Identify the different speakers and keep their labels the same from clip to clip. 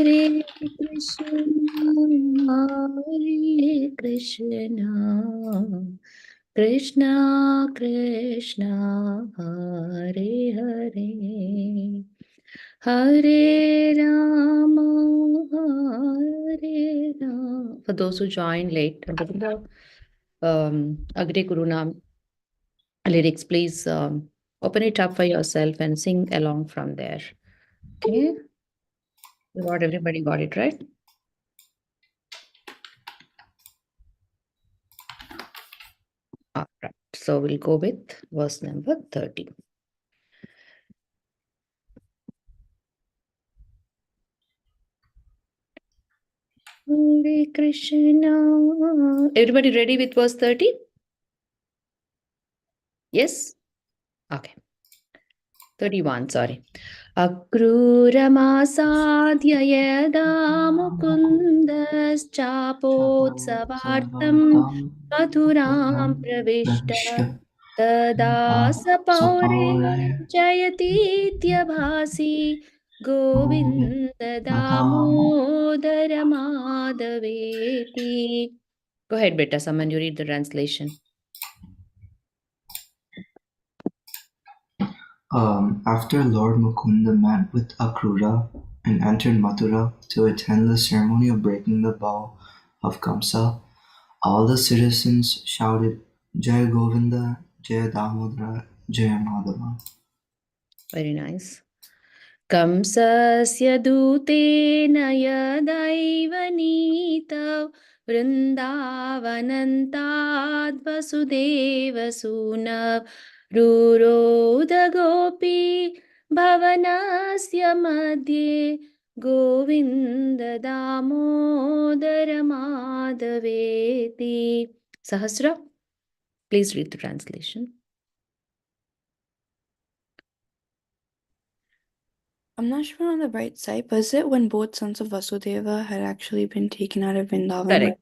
Speaker 1: Hare Krishna, Hare Krishna, Krishna Krishna, Hare Hare, Hare Rama, Hare Rama. For those who joined late, the Agre Guru Nam lyrics, please open it up for yourself and sing along from there. Okay, everybody got it right? All right, so we'll go with verse number 30. Hare Krishna. Everybody ready with verse 30? Yes? Okay. 31, sorry. Akruramasadhya yada mukundaschapotsvartam madhuram pravishta tada sapaure jayatityabhasi govinda damodara madhaveti. Go ahead, beta. Someone, you read the translation.
Speaker 2: After Lord Mukunda met with Akrura and entered Mathura to attend the ceremony of breaking the bow of Kamsa, all the citizens shouted, Jaya Govinda, Jaya Damodara, Jaya Madhava.
Speaker 1: Very nice. Kamsasya dutena yadaiva nitav vrindavanantad vasudeva sunav ruroda gopi bhavanasya madhye govinda damodara madhaveti. Sahasra, please read the translation.
Speaker 3: I'm not sure on the right side, but is it when both sons of Vasudeva had actually been taken out of Vrindavan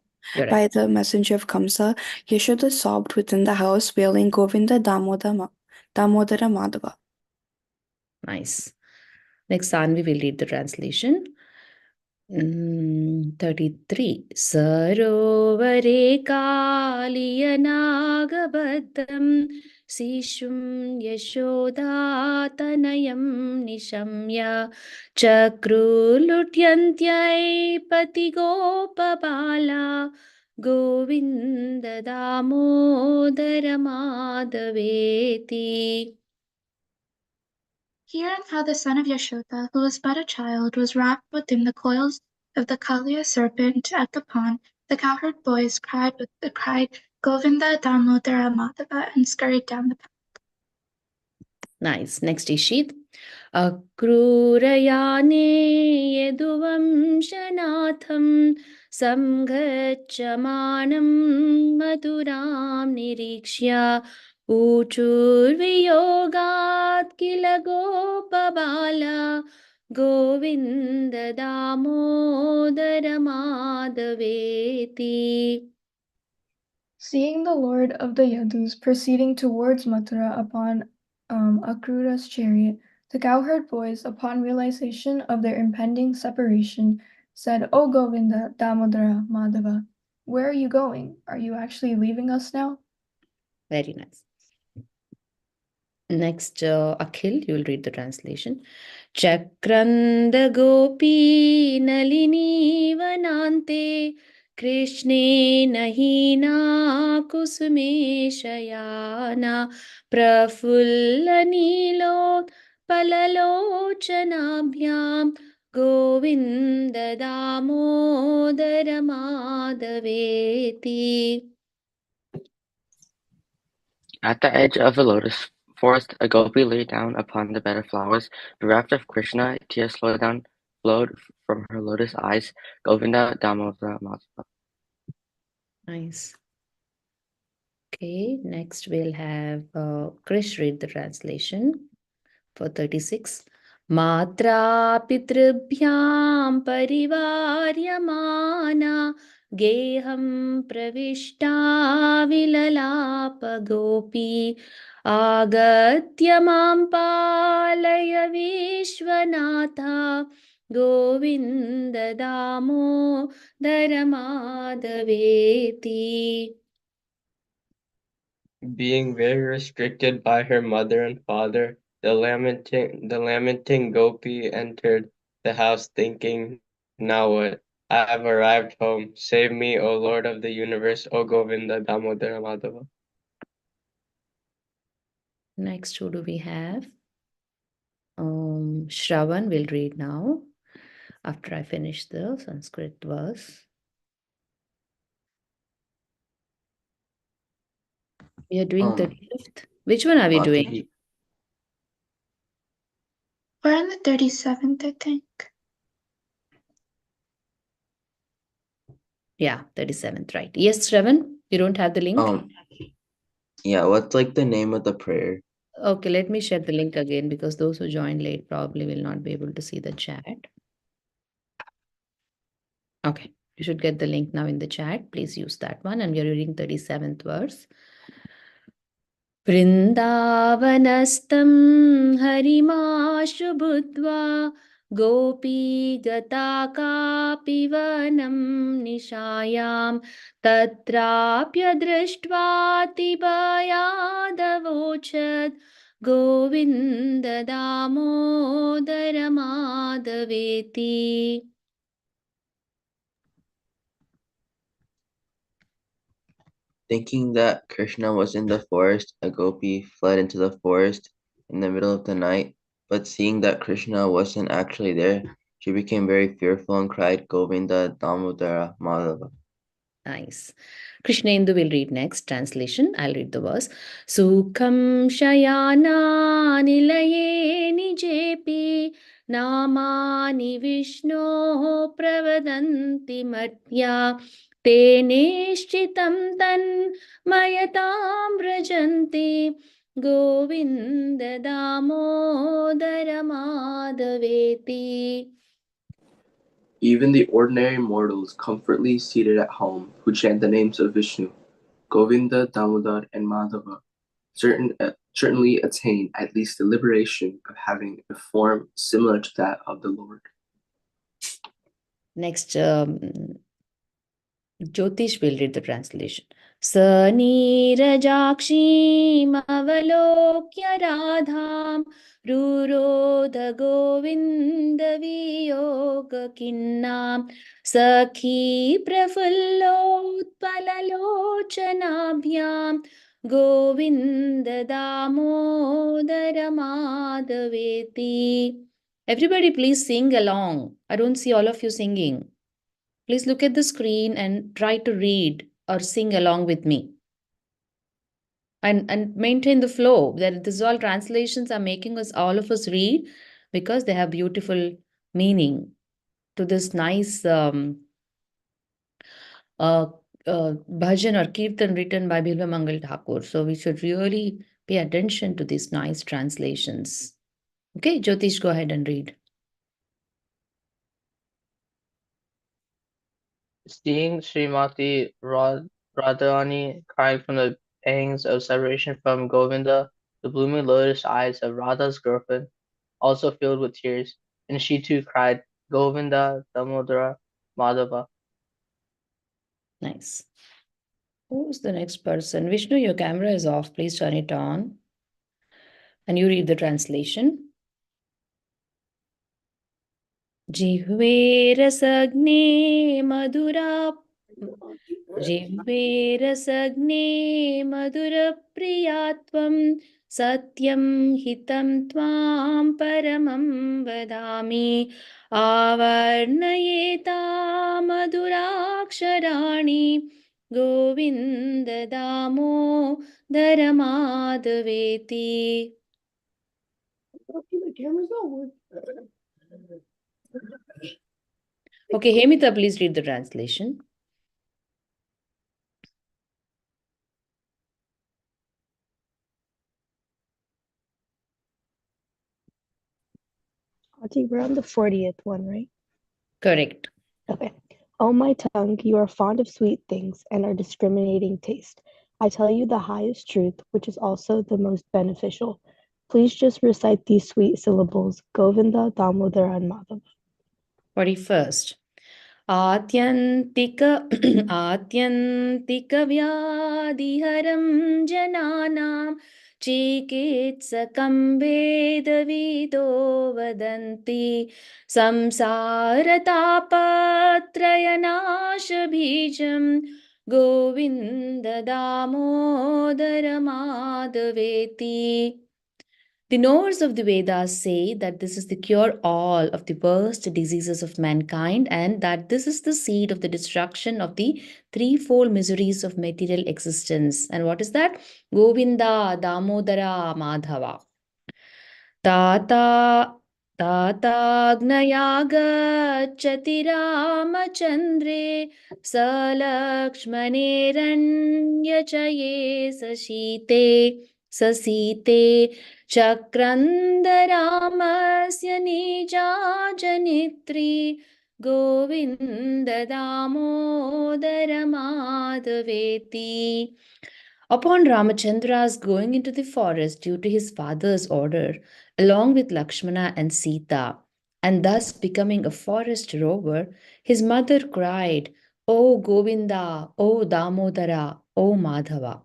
Speaker 3: by the messenger of Kamsa? Yashoda sobbed within the house, wailing Govinda Damodara Madhava.
Speaker 1: Nice. Next, Sanvi will read the translation. 33. Sarovare Kaliyanagabadam Sishum Yashodatanayam Nishamya Chakrulutyantyai Patigopabala Govinda Damodara Madhaveti.
Speaker 4: Hearing how the son of Yashoda, who was but a child, was wrapped within the coils of the Kaliya serpent at the pond, the cowherd boys cried Govinda Damodara Madhava and scurried down the path.
Speaker 1: Nice. Next, Ishit. Akrurayane yeduvamshanatham samgacchamanam madhuram nirikshya uchurviyogat kila gopabala govinda damodara madhaveti.
Speaker 5: Seeing the lord of the Yadus proceeding towards Mathura upon Akrura's chariot, the cowherd boys, upon realization of their impending separation, said, O Govinda, Damodara, Madhava, where are you going? Are you actually leaving us now?
Speaker 1: Very nice. Next, Akhil, you will read the translation. Chakranda gopi nalini vanante Krishne nahina kusume shayana prafulla nilo palalochanabhyam Govinda damodara madhaveti.
Speaker 6: At the edge of a lotus forest, a gopi lay down upon the bed of flowers, bereft of Krishna. Tears flowed from her lotus eyes. Govinda Damodara Madhava.
Speaker 1: Nice. Okay, next we'll have Krish read the translation for 36. Matra pitribhyam parivaryamana geham pravishta vilalapa gopi agatya mam palaya vishwanatha Govind Damodar माधवेति.
Speaker 7: Being very restricted by her mother and father, the lamenting gopi entered the house thinking, "Now what? I have arrived home. Save me, O Lord of the universe, O Govinda Damodara Madhava."
Speaker 1: Next, who do we have? Shravan will read now after I finish the Sanskrit verse. We are doing 35th. Which one are we doing?
Speaker 4: We're on the 37th, I think.
Speaker 1: Yeah, 37th, right. Yes, Shravan, you don't have the link?
Speaker 2: Yeah, what's like the name of the prayer?
Speaker 1: Okay, let me share the link again because those who joined late probably will not be able to see the chat. Okay, you should get the link now in the chat. Please use that one. And we are reading 37th verse. वृन्दावनस्तं हरिमाशु बुद्ध्वा गोपी गता कापि वनं निशायां तत्राप्यदृष्ट्वातिभयादवोचद् Govind Damodar माधवेति.
Speaker 2: Thinking that Krishna was in the forest, a gopi fled into the forest in the middle of the night, but seeing that Krishna wasn't actually there, she became very fearful and cried, Govinda Damodara Madhava.
Speaker 1: Nice. Krishnendu will read next. Translation. I'll read the verse. Sukham shayana nilaye nijepi namani vishno pravadanti matya teneshchitam tan mayatam vrajanti govinda damodara madhaveti.
Speaker 8: Even the ordinary mortals comfortably seated at home who chant the names of Vishnu, Govinda, Damodar, and Madhava certainly attain at least the liberation of having a form similar to that of the Lord.
Speaker 1: Next, Jyotish will read the translation. Sanirajakshim radham rurodha govinda viyoga kinnam sakhi prafullotpalalochanabhyam govinda damodara madhaveti. Everybody please sing along. I don't see all of you singing. Please look at the screen and try to read or sing along with me. And maintain the flow. This all translations are making us all of us read because they have beautiful meaning to this nice bhajan or kirtan written by Bilva Mangal Thakur. So we should really pay attention to these nice translations. Okay, Jyotish, go ahead and read.
Speaker 6: Seeing Srimati Radharani crying from the pangs of separation from Govinda, the blooming lotus eyes of Radha's girlfriend also filled with tears, and she too cried, Govinda Damodara Madhava.
Speaker 1: Nice. Who's the next person? Vishnu, your camera is off. Please turn it on. And you read the translation. Jihve rasagne madura priyatvam satyam hitam tvam paramam vadami avarnayeta maduraksharani govinda damodara madhaveti. Okay, Hemita, please read the translation.
Speaker 9: Auntie, we're on the 40th one, right?
Speaker 1: Correct.
Speaker 9: Okay. Oh, my tongue, you are fond of sweet things and are discriminating taste. I tell you the highest truth, which is also the most beneficial. Please just recite these sweet syllables, Govinda, Damodara, and Madhava.
Speaker 1: 41st. आत्यन्तिकव्याधिहरं जनानां चिकित्सकं वेदविदो वदन्ति संसारतापत्रयनाशबीजं गोविन्ददामोदरमाधवेति. The knowers of the Vedas say that this is the cure-all of the worst diseases of mankind and that this is the seed of the destruction of the threefold miseries of material existence. And what is that? Govinda, Damodara, Madhava. Tata ताताग्नया गच्छति रामचन्द्रे सलक्ष्मणेरन्यचये ससीते चक्रन्दरामस्य निजा जनित्री गोविन्ददामोदरमाधवेति. Upon Ramachandra's going into the forest due to his father's order, along with Lakshmana and Sita, and thus becoming a forest rover, his mother cried, O Govinda, O Damodara, O Madhava.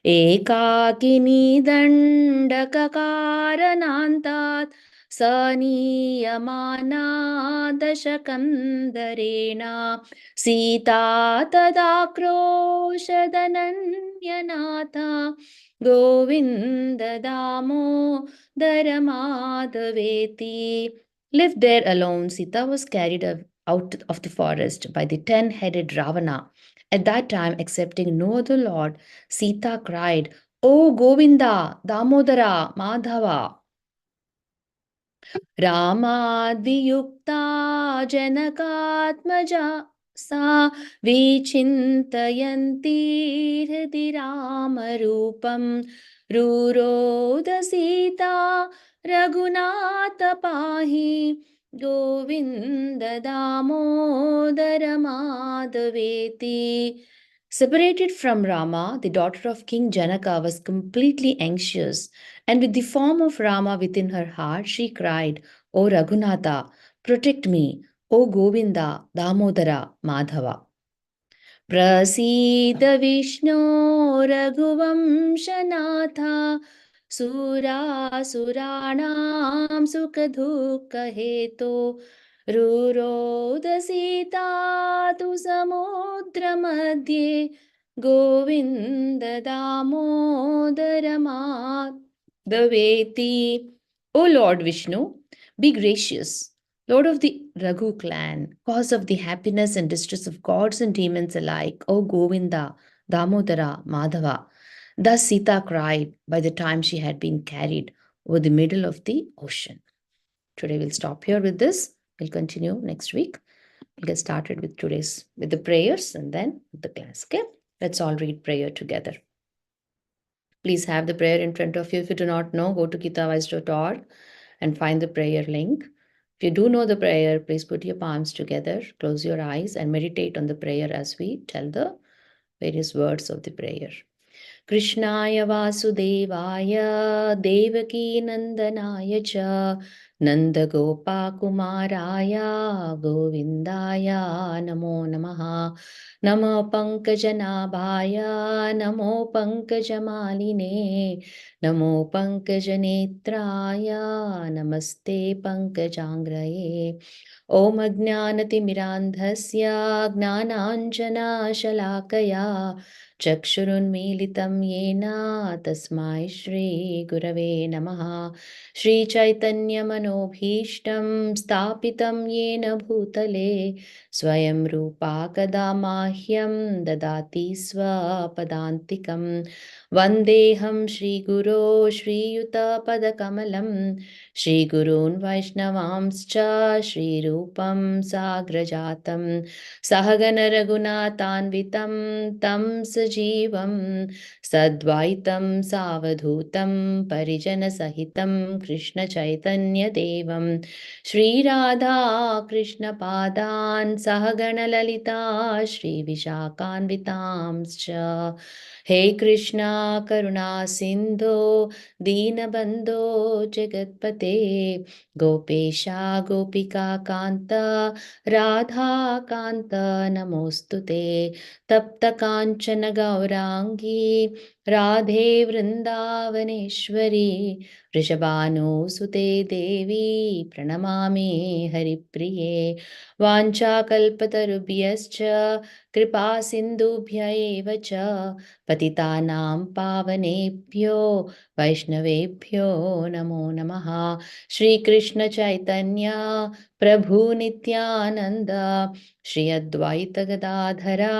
Speaker 1: एकाकिनी दण्डककारणान्तात् सनीयमाना दशकन्दरेण Sita तदाक्रोशदनन्यनाथा गोविन्ददामोदरमाधवेति. Left there alone, Sita was carried out of the forest by the 10-headed Ravana. At that time, accepting no other lord, Sita cried, O Govinda, Damodara, Madhava. रामाद्वियुक्ता जनकात्मजा सा विचिन्तयन्ती हृदि रामरूपं रुरोध सीता रघुनाथ पाहि Govind Damodar माधवेति. Separated from Rama, the daughter of King Janaka was completely anxious, and with the form of Rama within her heart, she cried, O Raghunatha, protect me, O Govinda, Damodara, Madhava. प्रसीद विष्णो रघुवंशनाथा सुरासुराणां सुखदुःखहेतो रुरोध सीता तु समुद्रमध्ये Govind Damodar माधवेति. O Lord Vishnu, be gracious, Lord of the Raghu clan, cause of the happiness and distress of gods and demons alike, O Govinda, Damodara, Madhava. Thus Sita cried by the time she had been carried over the middle of the ocean. Today we'll stop here with this. We'll continue next week. We'll get started with the prayers and then the class. Okay? Let's all read prayer together. Please have the prayer in front of you. If you do not know, go to gitawise.org and find the prayer link. If you do know the prayer, please put your palms together, close your eyes, and meditate on the prayer as we tell the various words of the prayer. Krishnaya Vasudevaya Devaki Nandanaya Cha Nanda Gopa Kumaraya Govindaya Namo Namaha Namo Pankajanabhaya Namo Pankajamaline Namo Pankajanetraya Namaste Pankajangraye. Om Ajnanatimirandhasya Gnananjana Shalakaya चक्षुरुन्मीलितं येन तस्मै श्रीगुरवे नमः. श्रीचैतन्यमनोभीष्टं स्थापितं येन भूतले स्वयं रूपा कदा माह्यं ददाति स्वपदान्तिकं. वन्देऽहं श्रीगुरो श्रीयुतपदकमलं श्रीगुरून् वैष्णवांश्च श्रीरूपं साग्रजातं सहगणरघुनाथान्वितं तं सजीवं सद्वैतं सावधूतं परिजनसहितं कृष्णचैतन्यदेवं श्रीराधा कृष्णपादान् सहगणललिता श्रीविशाखान्वितांश्च हे कृष्णा करुणा सिंधो दीनबंधो जगत्पते गोपेशा गोपिका कांत राधा कांत नमोस्तुते तप्त कांचन गौरांगी राधे वृंदावनेश्वरी वृषभानुसुते देवी प्रणमामि हरिप्रिये वाञ्छाकल्पतरुभ्यश्च कृपा सिन्धुभ्य एव च पतितानां पावनेभ्यो वैष्णवेभ्यो नमो नमः श्रीकृष्ण चैतन्य प्रभु नित्यानंद श्री अद्वैत गदाधरा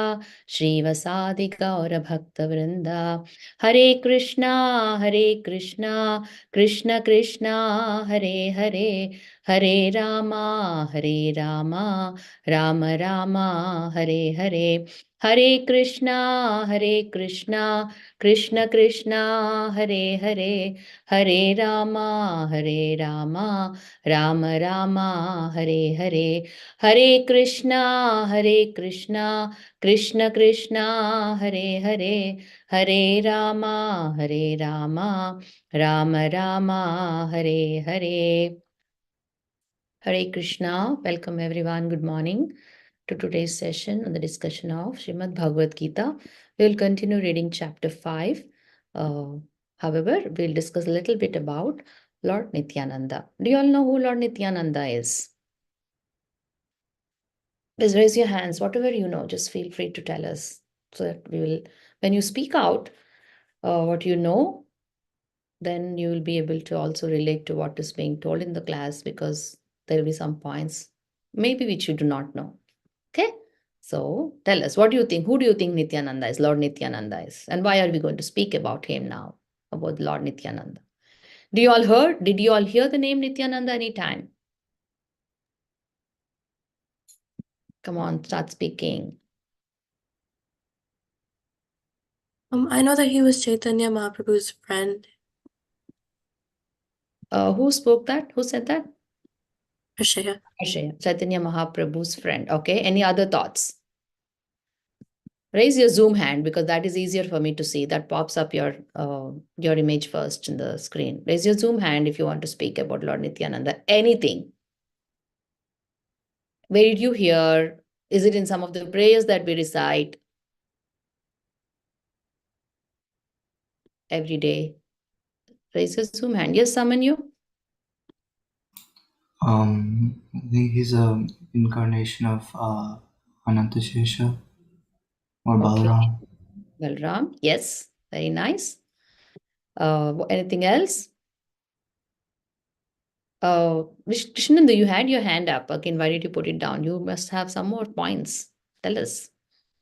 Speaker 1: श्रीवसादि गौरभक्तवृंद हरे Krishna Krishna Krishna Hare Hare Hare Rama Ram Ram Hare Hare Hare Krishna Krishna Krishna Hare Hare Hare Rama Ram Ram Hare Hare Hare Krishna Krishna Krishna Hare Hare Hare Rama Ram Ram Hare Hare Hare Krishna. Welcome everyone. Good morning to today's session on the discussion of Srimad Bhagavad Gita. We will continue reading chapter 5. However, we'll discuss a little bit about Lord Nityananda. Do you all know who Lord Nityananda is? Please raise your hands. Whatever you know, just feel free to tell us so that we will, when you speak out what you know, then you will be able to also relate to what is being told in the class, because there will be some points maybe which you do not know. Okay, so tell us, what do you think? Who do you think Nityananda is, Lord Nityananda is, and why are we going to speak about him now, about Lord Nityananda? Did you all hear the name Nityananda any time? Come on, start speaking.
Speaker 3: I know that he was Chaitanya Mahaprabhu's friend.
Speaker 1: Who spoke that? Who said that?
Speaker 3: Ashaya.
Speaker 1: Chaitanya Mahaprabhu's friend. Okay, any other thoughts? Raise your Zoom hand, because that is easier for me to see. That pops up your image first in the screen. Raise your Zoom hand if you want to speak about Lord Nityananda. Anything. Where did you hear? Is it in some of the prayers that we recite every day? Raise your Zoom hand. Yes, summon you.
Speaker 2: I think he's an incarnation of Anantashesha or Balaram.
Speaker 1: Balram. Yes, very nice. Anything else? Krishnananda, you had your hand up. Again, why did you put it down? You must have some more points. Tell us.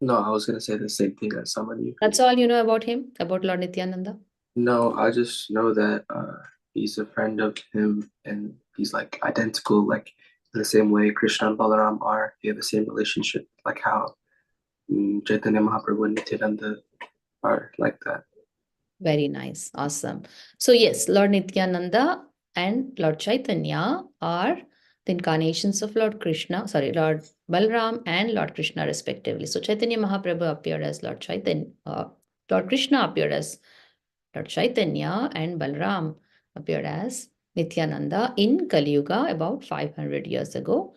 Speaker 8: No, I was going to say the same thing as some of you.
Speaker 1: That's all you know about him, about Lord Nityananda?
Speaker 8: No, I just know that he's a friend of him, and he's like identical, like in the same way Krishna and Balaram are. They have the same relationship, like how Chaitanya Mahaprabhu and Nityananda are like that.
Speaker 1: Very nice. Awesome. So yes, Lord Nityananda and Lord Chaitanya are the incarnations of Lord Balram and Lord Krishna respectively. So Chaitanya Mahaprabhu appeared as Lord Chaitanya, Lord Krishna appeared as Lord Chaitanya, and Balram appeared as Nityananda in Kali Yuga about 500 years ago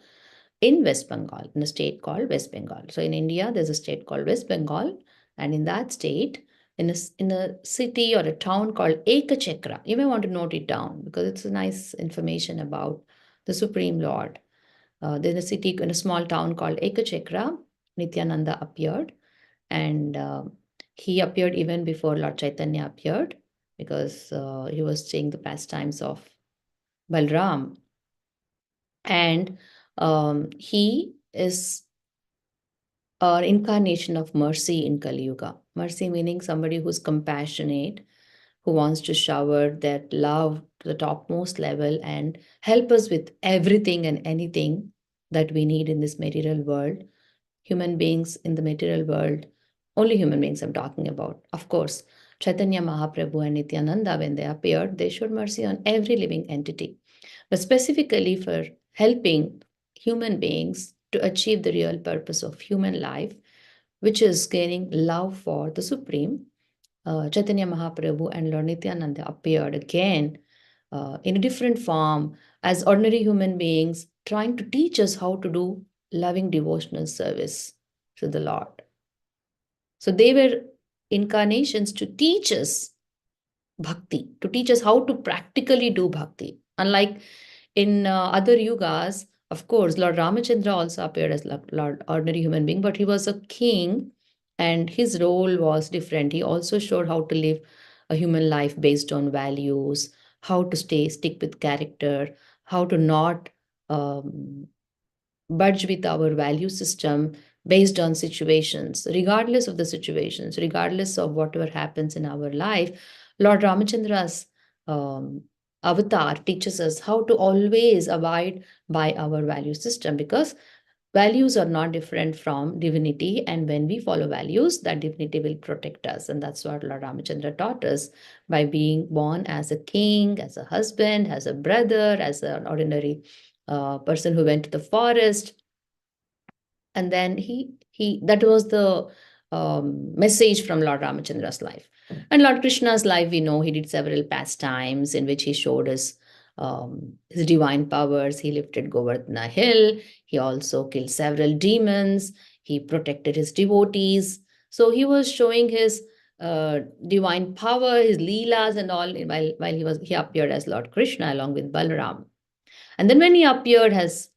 Speaker 1: in West Bengal, in a state called West Bengal. So in India, there's a state called West Bengal, and in that state, in a city or a town called Ekachakra. You may want to note it down because it's a nice information about the Supreme Lord. There's in a small town called Ekachakra, Nityananda appeared, and he appeared even before Lord Chaitanya appeared, because he was seeing the pastimes of Balram, and he is an incarnation of mercy in Kali Yuga. Mercy meaning somebody who's compassionate, who wants to shower that love to the topmost level and help us with everything and anything that we need in this material world. Human beings in the material world, only human beings I'm talking about. Of course, Chaitanya Mahaprabhu and Nityananda, when they appeared, they showed mercy on every living entity, but specifically for helping human beings to achieve the real purpose of human life, which is gaining love for the Supreme Chaitanya Mahaprabhu and Lord Nityananda appeared again in a different form as ordinary human beings, trying to teach us how to do loving devotional service to the Lord. So they were incarnations to teach us bhakti, to teach us how to practically do bhakti. Unlike in other yugas, of course, Lord Ramachandra also appeared as Lord ordinary human being, but he was a king and his role was different. He also showed how to live a human life based on values, how to stick with character, how to not budge with our value system based on situations, regardless of the situations, regardless of whatever happens in our life. Lord Ramachandra's avatar teaches us how to always abide by our value system, because values are not different from divinity, and when we follow values, that divinity will protect us. And that's what Lord Ramachandra taught us by being born as a king, as a husband, as a brother, as an ordinary person who went to the forest. And then he that was the message from Lord Ramachandra's life. And Lord Krishna's life, we know he did several pastimes in which he showed us his divine powers. He lifted Govardhana hill. He also killed several demons. He protected his devotees. So he was showing his divine power, his leelas and all, while he appeared as Lord Krishna along with Balaram. And then when he appeared as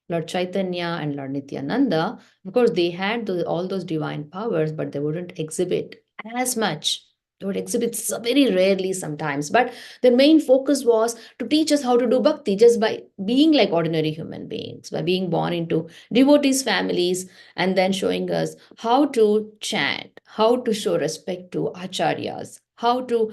Speaker 1: Lord Chaitanya and Lord Nityananda, of course, they had all those divine powers, but they wouldn't exhibit as much. They would exhibit very rarely sometimes. But their main focus was to teach us how to do bhakti just by being like ordinary human beings, by being born into devotees' families, and then showing us how to chant, how to show respect to acharyas, how to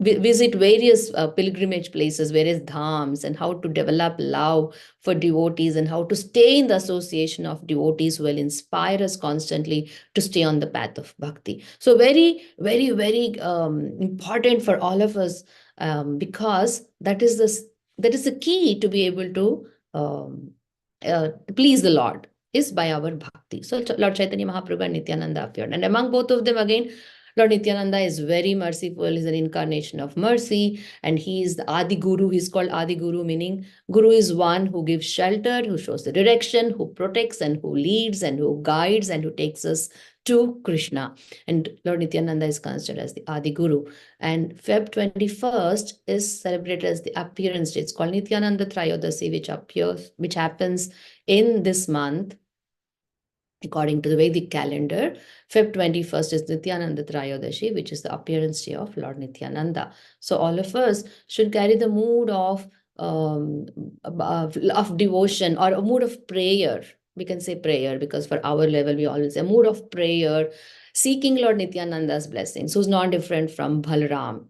Speaker 1: visit various pilgrimage places, various dhams, and how to develop love for devotees, and how to stay in the association of devotees who will inspire us constantly to stay on the path of bhakti. So very, very, very important for all of us, because that is the key to be able to please the Lord, is by our bhakti. So Lord Chaitanya Mahaprabhu and Nityananda appeared, and among both of them again, Lord Nityananda is very merciful. He's an incarnation of mercy, and he is the Adi Guru. He's called Adi Guru, meaning Guru is one who gives shelter, who shows the direction, who protects, and who leads, and who guides, and who takes us to Krishna. And Lord Nityananda is considered as the Adi Guru. And Feb 21st is celebrated as the appearance day. It's called Nityananda Trayodasi, which happens in this month. According to the Vedic calendar, Feb 21st is Nityananda Trayodashi, which is the appearance day of Lord Nityananda. So all of us should carry the mood of devotion, or a mood of prayer. We can say prayer, because for our level, we always say a mood of prayer, seeking Lord Nityananda's blessings, who's not different from Balaram.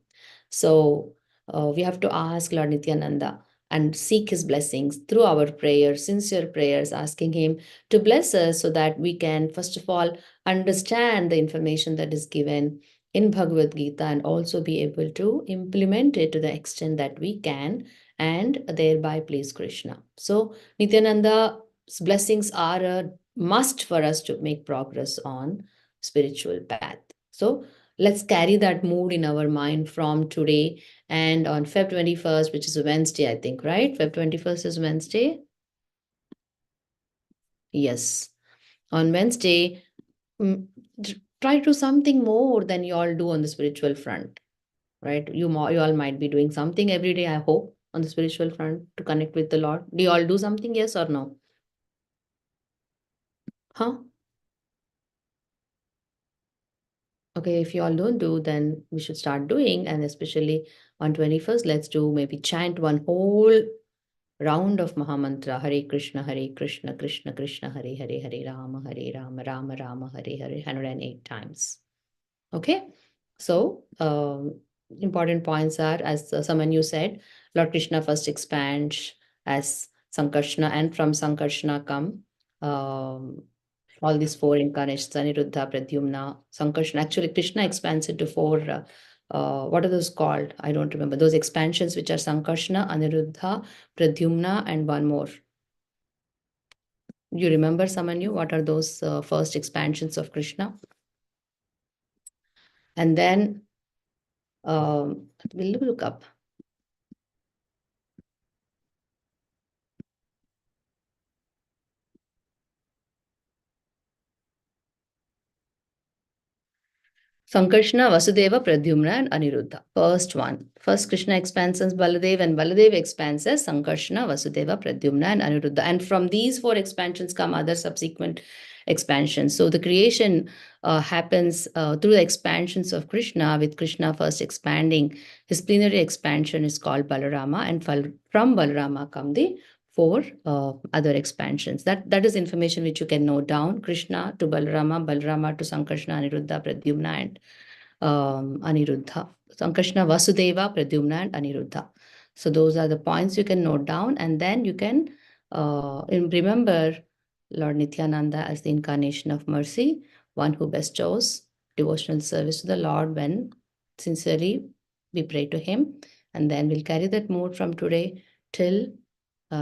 Speaker 1: So we have to ask Lord Nityananda and seek his blessings through our prayers, sincere prayers, asking him to bless us so that we can, first of all, understand the information that is given in Bhagavad-gita, and also be able to implement it to the extent that we can, and thereby please Krishna. So Nityananda's blessings are a must for us to make progress on spiritual path. So let's carry that mood in our mind from today. And on Feb 21st, which is a Wednesday, I think, right? Feb 21st is Wednesday. Yes. On Wednesday, try to do something more than you all do on the spiritual front, right? You all might be doing something every day, I hope, on the spiritual front to connect with the Lord. Do you all do something, yes or no? Huh? Okay, if you all don't do, then we should start doing. And especially on 21st, let's do maybe chant one whole round of Mahamantra, Hare Krishna, Krishna Krishna, Hare Hare, Hare Rama, Rama Rama, Hare Hare, 108 times. Okay, so important points are, as Samanyu said, Lord Krishna first expands as Sankarshana, and from Sankarshana come all these four incarnations, Aniruddha, Pradyumna, Sankarshana. Actually, Krishna expands into four. What are those called? I don't remember. Those expansions which are Sankarshana, Aniruddha, Pradyumna, and one more. You remember, Samanyu? What are those first expansions of Krishna? And then we'll look up. Sankarshana, Vasudeva, Pradyumna, and Aniruddha. First one. First Krishna expands as Baladev, and Baladev expands as Sankarshana, Vasudeva, Pradyumna, and Aniruddha. And from these 4 expansions come other subsequent expansions. So the creation happens through the expansions of Krishna, with Krishna first expanding. His plenary expansion is called Balarama, and from Balarama come the 4 other expansions. That is information which you can note down. Krishna to Balarama, Balarama to Sankarshana, Aniruddha, Pradyumna, and Aniruddha. Sankarshana, Vasudeva, Pradyumna, and Aniruddha. So those are the points you can note down, and then you can remember Lord Nityananda as the incarnation of mercy, one who bestows devotional service to the Lord when sincerely we pray to him. And then we'll carry that mood from today till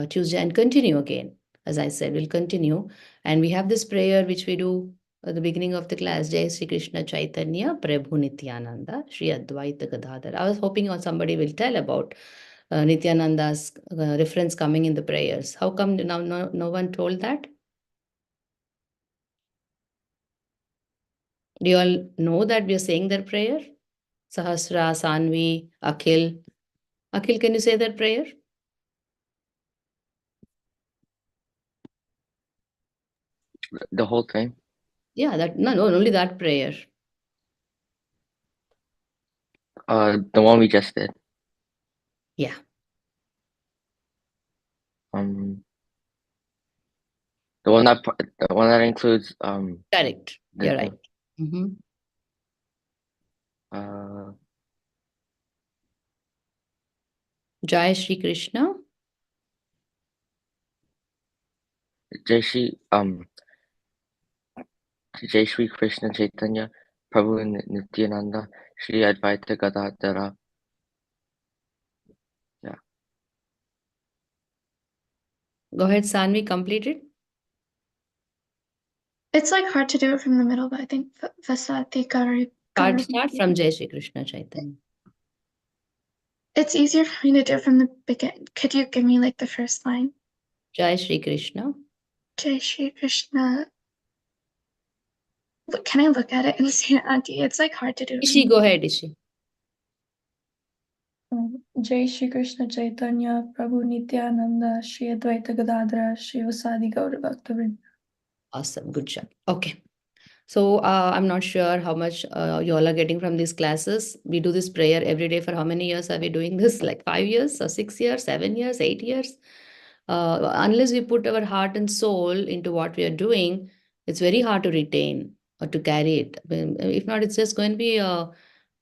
Speaker 1: Tuesday and continue again. As I said, we'll continue. And we have this prayer which we do at the beginning of the class, Jai Sri Krishna Chaitanya Prabhu Nityananda Shri Advaita Gadadhar. I was hoping somebody will tell about Nityananda's reference coming in the prayers. How come now no one told that? Do you all know that we are saying that prayer? Sahasra, Sanvi, Akhil. Akhil, can you say that prayer?
Speaker 6: The whole thing?
Speaker 1: Yeah, no, only that prayer.
Speaker 6: The one we just did.
Speaker 1: Yeah.
Speaker 6: The one that includes
Speaker 1: Correct. You're right. Jai Shri Krishna.
Speaker 6: Jai Shri Krishna Chaitanya Prabhu Nityananda Shri Advaita Gadadhara. Yeah.
Speaker 1: Go ahead, Sanvi, complete it.
Speaker 4: It's like hard to do it from the middle, but I think Vasati Gari.
Speaker 1: Start from Jai Shri Krishna Chaitanya.
Speaker 4: It's easier for me to do it from the beginning. Could you give me like the first line?
Speaker 1: Jai Shri Krishna.
Speaker 4: Jai Shri Krishna. Can I look at it and see it, Auntie? It's like hard to do.
Speaker 1: Ishi, go ahead, Ishi.
Speaker 5: Jai Shri Krishna Chaitanya Prabhu Nityananda Shri Advaita Gadadhara Shri Vasadi Gaura Bhaktavrinda.
Speaker 1: Awesome, good job. Okay. So I'm not sure how much you all are getting from these classes. We do this prayer every day. For how many years are we doing this? Like 5 years or 6 years, 7 years, 8 years? Unless we put our heart and soul into what we are doing, it's very hard to retain or to carry it. If not, it's just going to be a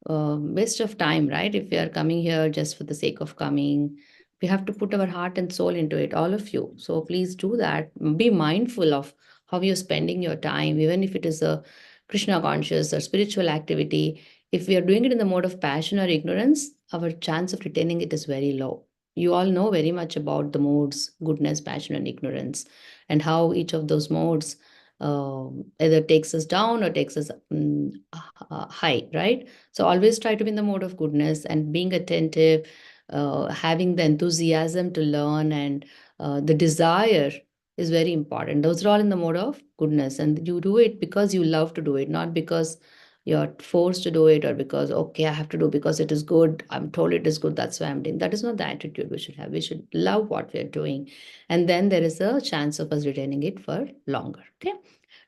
Speaker 1: waste of time, right? If we are coming here just for the sake of coming, we have to put our heart and soul into it, all of you. So please do that. Be mindful of how you're spending your time, even if it is a Krishna conscious or spiritual activity. If we are doing it in the mode of passion or ignorance, our chance of retaining it is very low. You all know very much about the modes, goodness, passion, and ignorance, and how each of those modes either takes us down or takes us high, right? So always try to be in the mode of goodness and being attentive, having the enthusiasm to learn, and the desire is very important. Those are all in the mode of goodness, and you do it because you love to do it, not because you're forced to do it or because, okay, I have to do because it is good. I'm told it is good. That's why I'm doing. That is not the attitude we should have. We should love what we're doing. And then there is a chance of us retaining it for longer. Okay.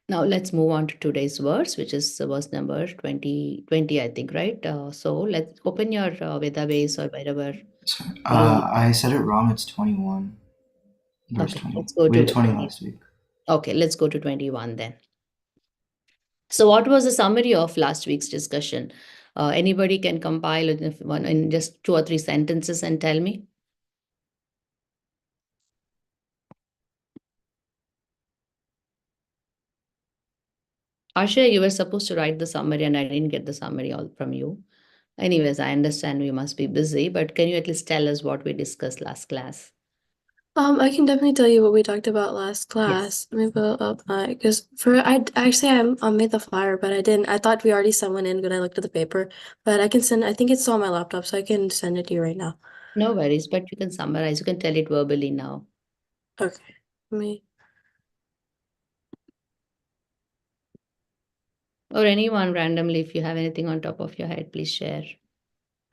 Speaker 1: Now let's move on to today's verse, which is verse number 20, I think, right? So let's open your Veda base or wherever.
Speaker 2: I said it wrong. It's 21. Verse
Speaker 1: Okay,
Speaker 2: 20.
Speaker 1: let's go
Speaker 2: We
Speaker 1: to
Speaker 2: did 20 last week.
Speaker 1: Okay, let's go to 21 then. So what was the summary of last week's discussion? Anybody can compile one in just 2 or 3 sentences and tell me? Asha, you were supposed to write the summary and I didn't get the summary all from you. Anyways, I understand you must be busy, but can you at least tell us what we discussed last class?
Speaker 10: I can definitely tell you what we talked about last class. Let me pull up because I made the flyer, but I didn't. I thought we already sent one in when I looked at the paper, but I can send. I think it's still on my laptop, so I can send it to you right now.
Speaker 1: No worries, but you can summarize. You can tell it verbally now.
Speaker 10: Okay.
Speaker 1: Or anyone randomly, if you have anything on top of your head, please share.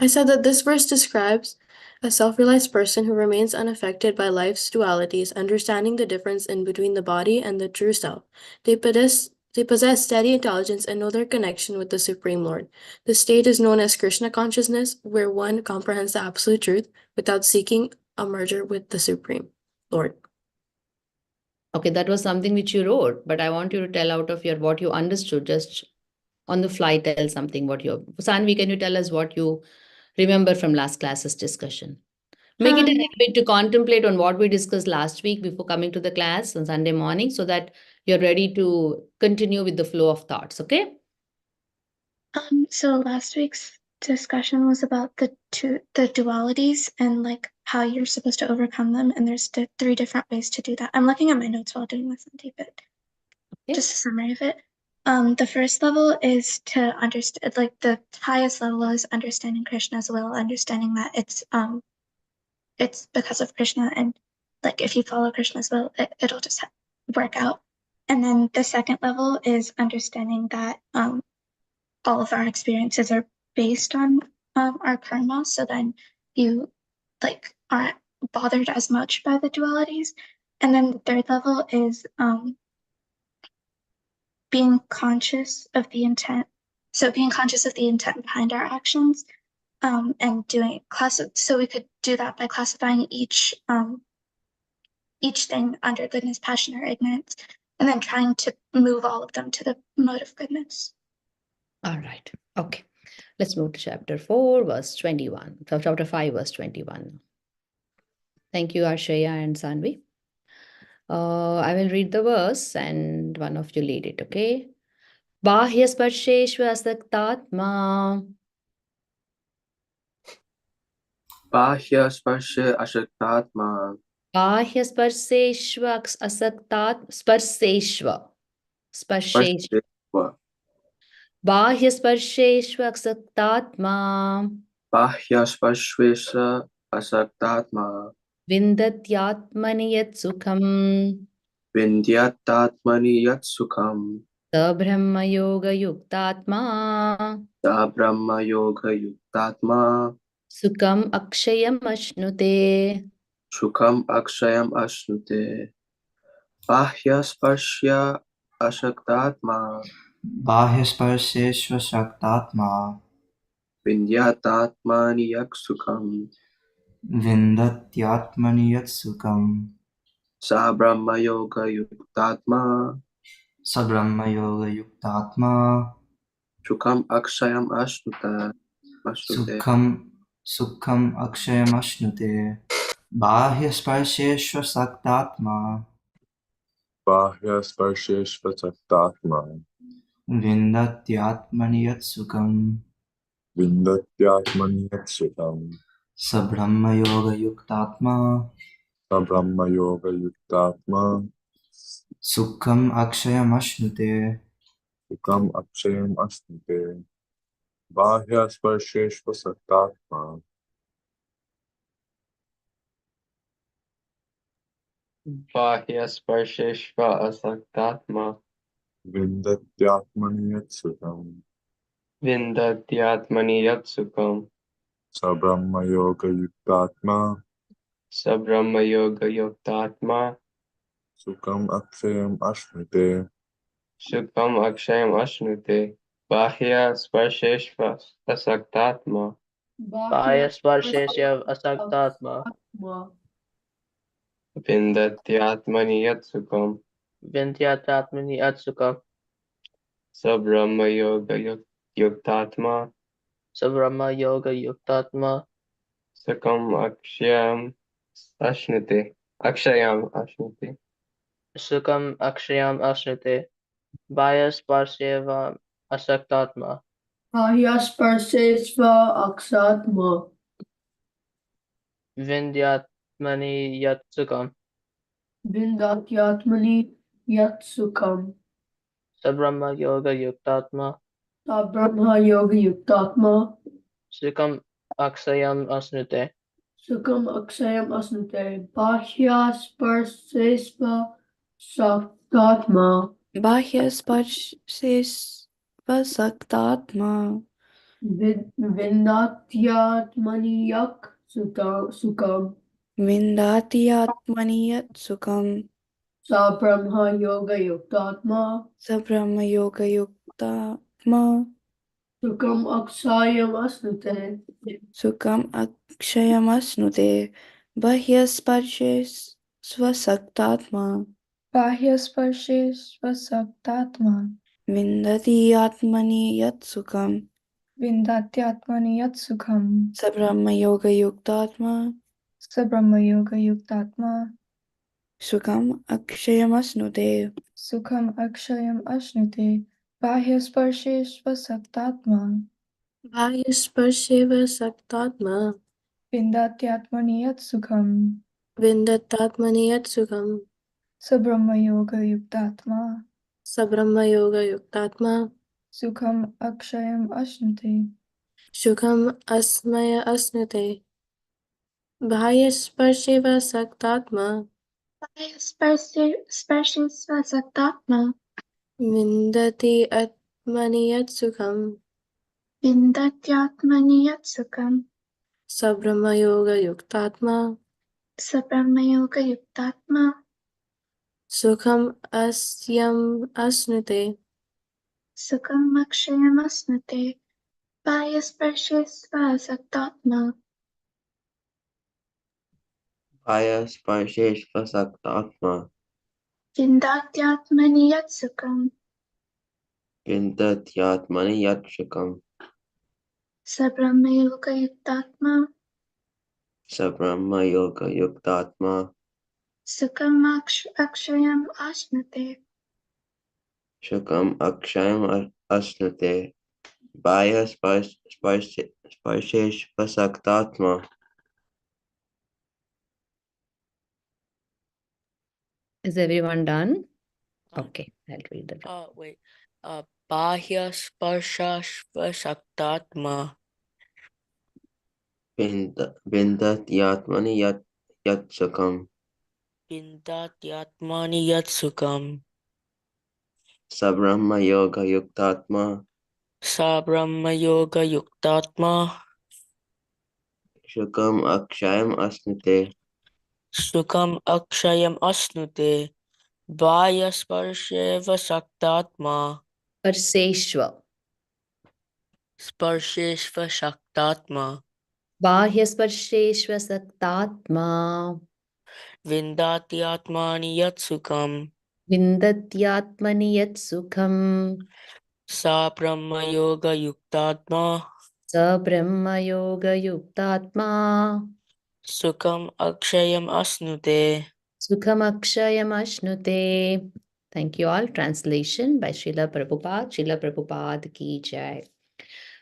Speaker 10: I said that this verse describes a self-realized person who remains unaffected by life's dualities, understanding the difference in between the body and the true self. They possess steady intelligence and know their connection with the Supreme Lord. The state is known as Krishna consciousness, where one comprehends the absolute truth without seeking a merger with the Supreme Lord.
Speaker 1: Okay, that was something which you wrote, but I want you to tell out of your what you understood. Just on the fly, tell something what you. Sanvi, can you tell us what you remember from last class's discussion? Make it a habit to contemplate on what we discussed last week before coming to the class on Sunday morning so that you're ready to continue with the flow of thoughts, okay?
Speaker 4: So last week's discussion was about the dualities and like how you're supposed to overcome them, and there's 3 different ways to do that. I'm looking at my notes while doing this, but just a summary of it. The first level is to understand, like the highest level is understanding Krishna's will, understanding that it's because of Krishna, and like if you follow Krishna's will, it'll just work out. And then the second level is understanding that all of our experiences are based on our karma, so then you like aren't bothered as much by the dualities. And then the third level is being conscious of the intent. So being conscious of the intent behind our actions, and doing so we could do that by classifying each thing under goodness, passion, or ignorance, and then trying to move all of them to the mode of goodness.
Speaker 1: All right. Okay. Let's move to chapter 4, verse 21. So chapter 5, verse 21. Thank you, Arshaya and Sanvi. I will read the verse and one of you lead it, okay? Bahyasparsheshva asaktatma.
Speaker 8: Bahyasparshe ashaktatma.
Speaker 1: Bahyasparsheshva asaktat sparsheshva. Sparsheshva. Bahyasparsheshva asaktatma.
Speaker 8: Bahyasparshvesha asaktatma.
Speaker 1: Vindatyatmani yat sukham.
Speaker 8: Vindyatatmani yat sukham.
Speaker 1: Sabrahma yoga yuktatma.
Speaker 8: Sabrahma yoga yuktatma.
Speaker 1: Sukham akshayam ashnute.
Speaker 8: Sukham akshayam ashnute. Bahyasparshya ashaktatma.
Speaker 2: Bahyasparsheshva shaktatma.
Speaker 8: Vindyatatmani yak sukham.
Speaker 2: Vindatyatmani yat sukham.
Speaker 8: Sabrahma yoga yuktatma.
Speaker 2: Sabrahma yoga yuktatma.
Speaker 8: Sukham akshayam ashnute.
Speaker 2: Sukham akshayam ashnute. Bahyasparsheshva saktatma.
Speaker 11: Bahyasparsheshva saktatma.
Speaker 2: Vindatyatmani yat sukham.
Speaker 11: Vindatyatmani yat sukham.
Speaker 2: Sabrahma yoga yuktatma.
Speaker 11: Sabrahma yoga yuktatma.
Speaker 2: Sukham akshayam ashnute.
Speaker 11: Sukham akshayam ashnute. Bahyasparsheshva saktatma.
Speaker 7: Bahyasparsheshva asaktatma.
Speaker 11: Vindatyatmani yat sukham.
Speaker 7: Vindatyatmani yat sukham.
Speaker 11: Sabrahma yoga yuktatma.
Speaker 7: Sabrahma yoga yuktatma.
Speaker 11: Sukham akshayam ashnute.
Speaker 7: Sukham akshayam ashnute. Bahyasparsheshva asaktatma.
Speaker 12: Bahyasparsheshva asaktatma.
Speaker 7: Vindatyatmani yat sukham.
Speaker 12: Vindatyatmani yat sukham.
Speaker 7: Sabrahma yoga yuktatma.
Speaker 12: Sabrahma yoga yuktatma.
Speaker 7: Sukham akshayam ashnute. Akshayam ashnute.
Speaker 12: Sukham akshayam ashnute. Bahyasparsheshva asaktatma.
Speaker 13: Bahyasparsheshva aksatma.
Speaker 12: Vindyat Vindatyatmani yat sukham.
Speaker 5: Vindatyatmani yat sukham.
Speaker 12: Sabrahma yoga yuktatma.
Speaker 5: Sabrahma yoga yuktatma.
Speaker 12: Sukham akshayam asnute.
Speaker 5: Sukham akshayam asnute. Bahya sparsesva saktatma.
Speaker 3: Bahya sparshesva saktatma.
Speaker 5: Vindatyatmani yak sukham.
Speaker 3: Vindatyatmani yat sukham.
Speaker 5: Sabrahma yoga yuktatma.
Speaker 3: Sabrahma yoga yuktatma.
Speaker 5: Sukham akshayam asnute.
Speaker 3: Sukham akshayam asnute. Bahya sparshesva saktatma.
Speaker 5: Bahya sparsesva saktatma.
Speaker 3: Vindati atmani yat sukham.
Speaker 5: Vindatyatmani yat sukham.
Speaker 3: Sabrahma yoga yuktatma.
Speaker 5: Sabrahma yoga yuktatma.
Speaker 3: Sukham akshayam asnute.
Speaker 5: Sukham akshayam ashnute. Bahya sparshesva saktatma.
Speaker 10: Bahya sparsheva saktatma.
Speaker 5: Vindatyatmani yat sukham.
Speaker 10: Vindatatmani yat sukham.
Speaker 5: Sabrahma yoga yuktatma.
Speaker 10: Sabrahma yoga yuktatma.
Speaker 5: Sukham akshayam ashnute.
Speaker 10: Sukham asmaya asnute. Bahya sparsheva saktatma.
Speaker 4: Bahya sparshesva saktatma.
Speaker 10: Vindati atmani yat sukham.
Speaker 4: Vindatyatmani yat sukham.
Speaker 10: Sabrahma yoga yuktatma.
Speaker 4: Sabrahma yoga yuktatma.
Speaker 10: Sukham asyam asnute.
Speaker 4: Sukham akshayam asnute. Bahya sparshesva saktatma.
Speaker 6: Bhaya sparsheshva saktatma.
Speaker 4: Vindatyatmani yat sukham.
Speaker 6: Vindatyatmani yat sukham.
Speaker 4: Sabrahma yoga yuktatma.
Speaker 6: Sabrahma yoga yuktatma.
Speaker 4: Sukham akshayam ashnate.
Speaker 6: Shukam akshayam asnate. Bhaya sparsheshva saktatma.
Speaker 1: Is everyone done? Okay, I'll read that.
Speaker 10: Wait. Bahya sparshashva saktatma.
Speaker 6: Vindatyatmani yat sukham.
Speaker 10: Vindatyatmani yat sukham.
Speaker 6: Sabrahma yoga yuktatma.
Speaker 10: Sabrahma yoga yuktatma.
Speaker 6: Shukam akshayam asnate.
Speaker 10: Sukham akshayam asnute. Bhaya sparsheva saktatma.
Speaker 1: Sparsheshva.
Speaker 10: Sparsheshva saktatma.
Speaker 1: Bahya sparsheshva saktatma.
Speaker 10: Vindatyatmani yat sukham.
Speaker 1: Vindatyatmani yat sukham.
Speaker 10: Sabrahma yoga yuktatma.
Speaker 1: Sabrahma yoga yuktatma.
Speaker 10: Sukham akshayam asnute.
Speaker 1: Sukham akshayam ashnute. Thank you all. Translation by Srila Prabhupada. Srila Prabhupada ki jai.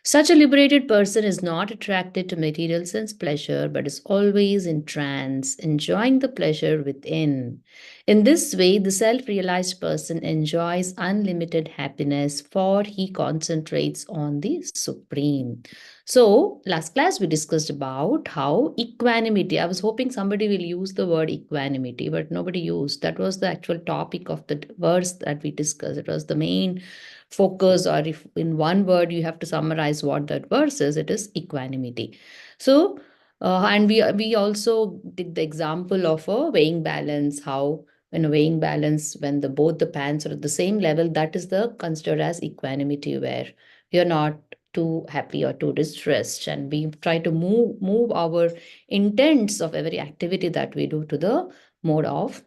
Speaker 1: Such a liberated person is not attracted to material sense pleasure, but is always in trance, enjoying the pleasure within. In this way, the self realized person enjoys unlimited happiness, for he concentrates on the Supreme. So, last class we discussed about how equanimity. I was hoping somebody will use the word equanimity, but nobody used. That was the actual topic of the verse that we discussed. It was the main focus, or if in one word you have to summarize what that verse is, it is equanimity. So and we also did the example of a weighing balance, how when a weighing balance, when the both the pans are at the same level, that is the considered as equanimity, where we are not too happy or too distressed, and we try to move our intents of every activity that we do to the mode of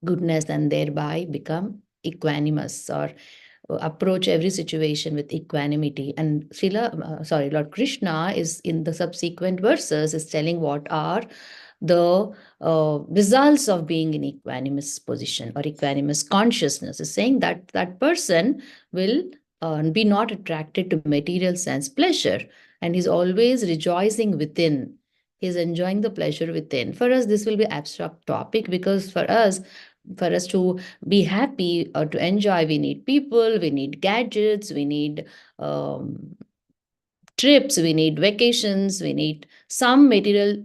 Speaker 1: goodness, and thereby become equanimous, or approach every situation with equanimity. And Lord Krishna is in the subsequent verses is telling what are the results of being in equanimous position or equanimous consciousness. Is saying that that person will be not attracted to material sense pleasure, and he's always rejoicing within. He's enjoying the pleasure within. For us, this will be abstract topic, because for us to be happy or to enjoy, we need people, we need gadgets, we need trips, we need vacations, we need some material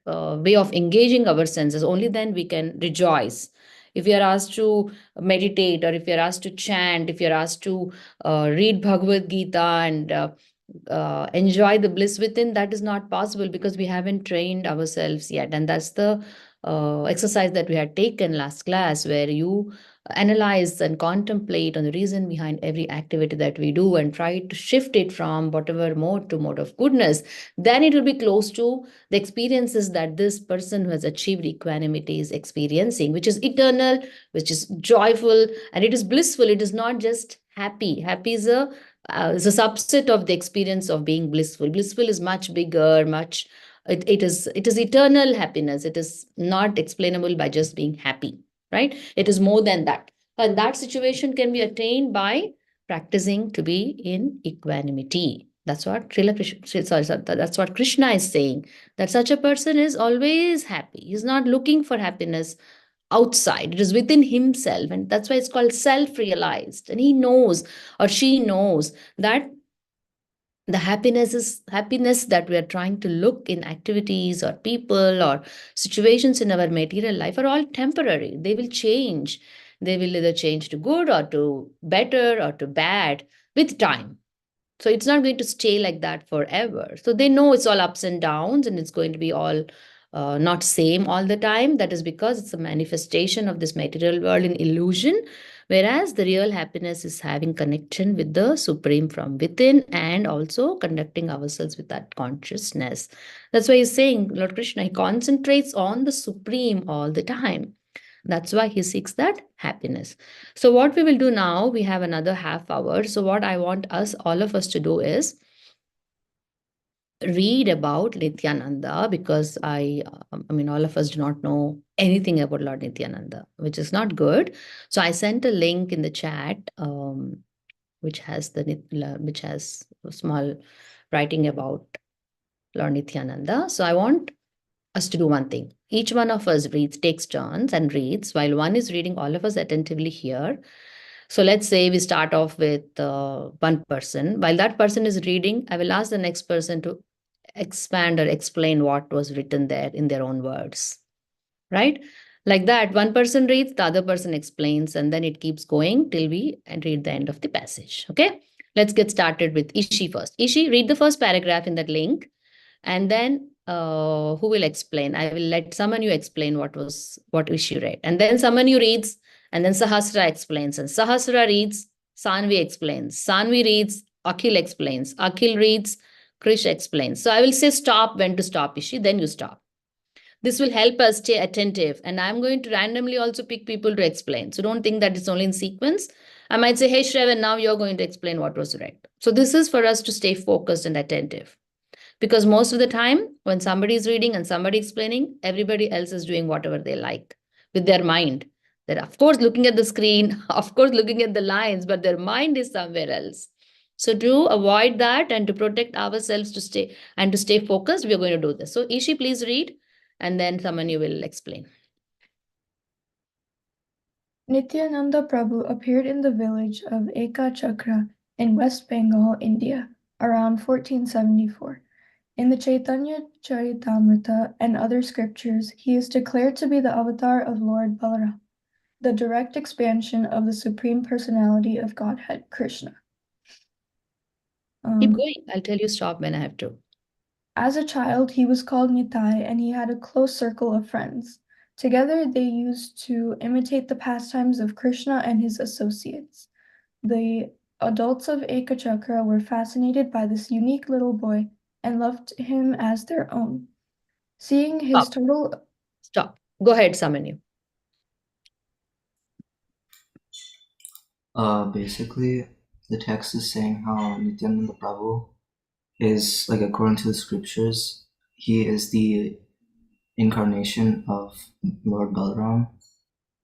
Speaker 1: way of engaging our senses. Only then we can rejoice. If you are asked to meditate, or if you're asked to chant, if you're asked to read Bhagavad Gita and enjoy the bliss within, that is not possible, because we haven't trained ourselves yet. And that's the exercise that we had taken last class, where you analyze and contemplate on the reason behind every activity that we do and try to shift it from whatever mode to mode of goodness. Then it will be close to the experiences that this person who has achieved equanimity is experiencing, which is eternal, which is joyful, and it is blissful. It is not just happy. Happy is a subset of the experience of being blissful. Blissful is much bigger, much it is eternal happiness. It is not explainable by just being happy, right? It is more than that. And that situation can be attained by practicing to be in equanimity. That's what that's what Krishna is saying, that such a person is always happy. He's not looking for happiness outside. It is within himself. And that's why it's called self-realized. And he knows, or she knows, that the happiness that we are trying to look in activities or people or situations in our material life are all temporary. They will change. They will either change to good or to better or to bad with time. So it's not going to stay like that forever. So they know it's all ups and downs, and it's going to be all not same all the time. That is because it's a manifestation of this material world in illusion, whereas the real happiness is having connection with the supreme from within, and also conducting ourselves with that consciousness. That's why he's saying, Lord Krishna, he concentrates on the supreme all the time. That's why he seeks that happiness. So what we will do now, we have another half hour. So what I want all of us to do is read about Nityananda, because I mean, all of us do not know anything about Lord Nityananda, which is not good. So I sent a link in the chat, which has a small writing about Lord Nityananda. So I want us to do one thing. Each one of us takes turns and reads. While one is reading, all of us attentively hear. So let's say we start off with one person. While that person is reading, I will ask the next person to expand or explain what was written there in their own words, right? Like that, one person reads, the other person explains, and then it keeps going till we read the end of the passage. Okay, let's get started with Ishi first. Ishi, read the first paragraph in that link, and then who will explain? I will let Samanu explain what Ishi read, and then Samanu reads, and then Sahasra explains, and Sahasra reads, Sanvi explains, Sanvi reads, Akhil explains, Akhil reads, Krish explains. So I will say stop when to stop, Ishi, then you stop. This will help us stay attentive. And I'm going to randomly also pick people to explain. So don't think that it's only in sequence. I might say, hey, Shravan, now you're going to explain what was read. So this is for us to stay focused and attentive. Because most of the time, when somebody is reading and somebody explaining, everybody else is doing whatever they like with their mind. They're, of course, looking at the screen, of course, looking at the lines, but their mind is somewhere else. So to avoid that and to protect ourselves to stay focused, we're going to do this. So Ishi, please read, and then Samanu will explain.
Speaker 5: Nityananda Prabhu appeared in the village of Ekachakra in West Bengal, India, around 1474. In the Chaitanya Charitamrita and other scriptures, he is declared to be the avatar of Lord Balaram, the direct expansion of the Supreme Personality of Godhead, Krishna.
Speaker 1: Keep going. I'll tell you stop when I have to.
Speaker 5: As a child, he was called Nitai, and he had a close circle of friends. Together, they used to imitate the pastimes of Krishna and his associates. The adults of Ekachakra were fascinated by this unique little boy and loved him as their own. Seeing his total...
Speaker 1: Stop. Go ahead, Samanu.
Speaker 2: Basically, the text is saying how Nityananda Prabhu is, like, according to the scriptures, he is the incarnation of Lord Balaram,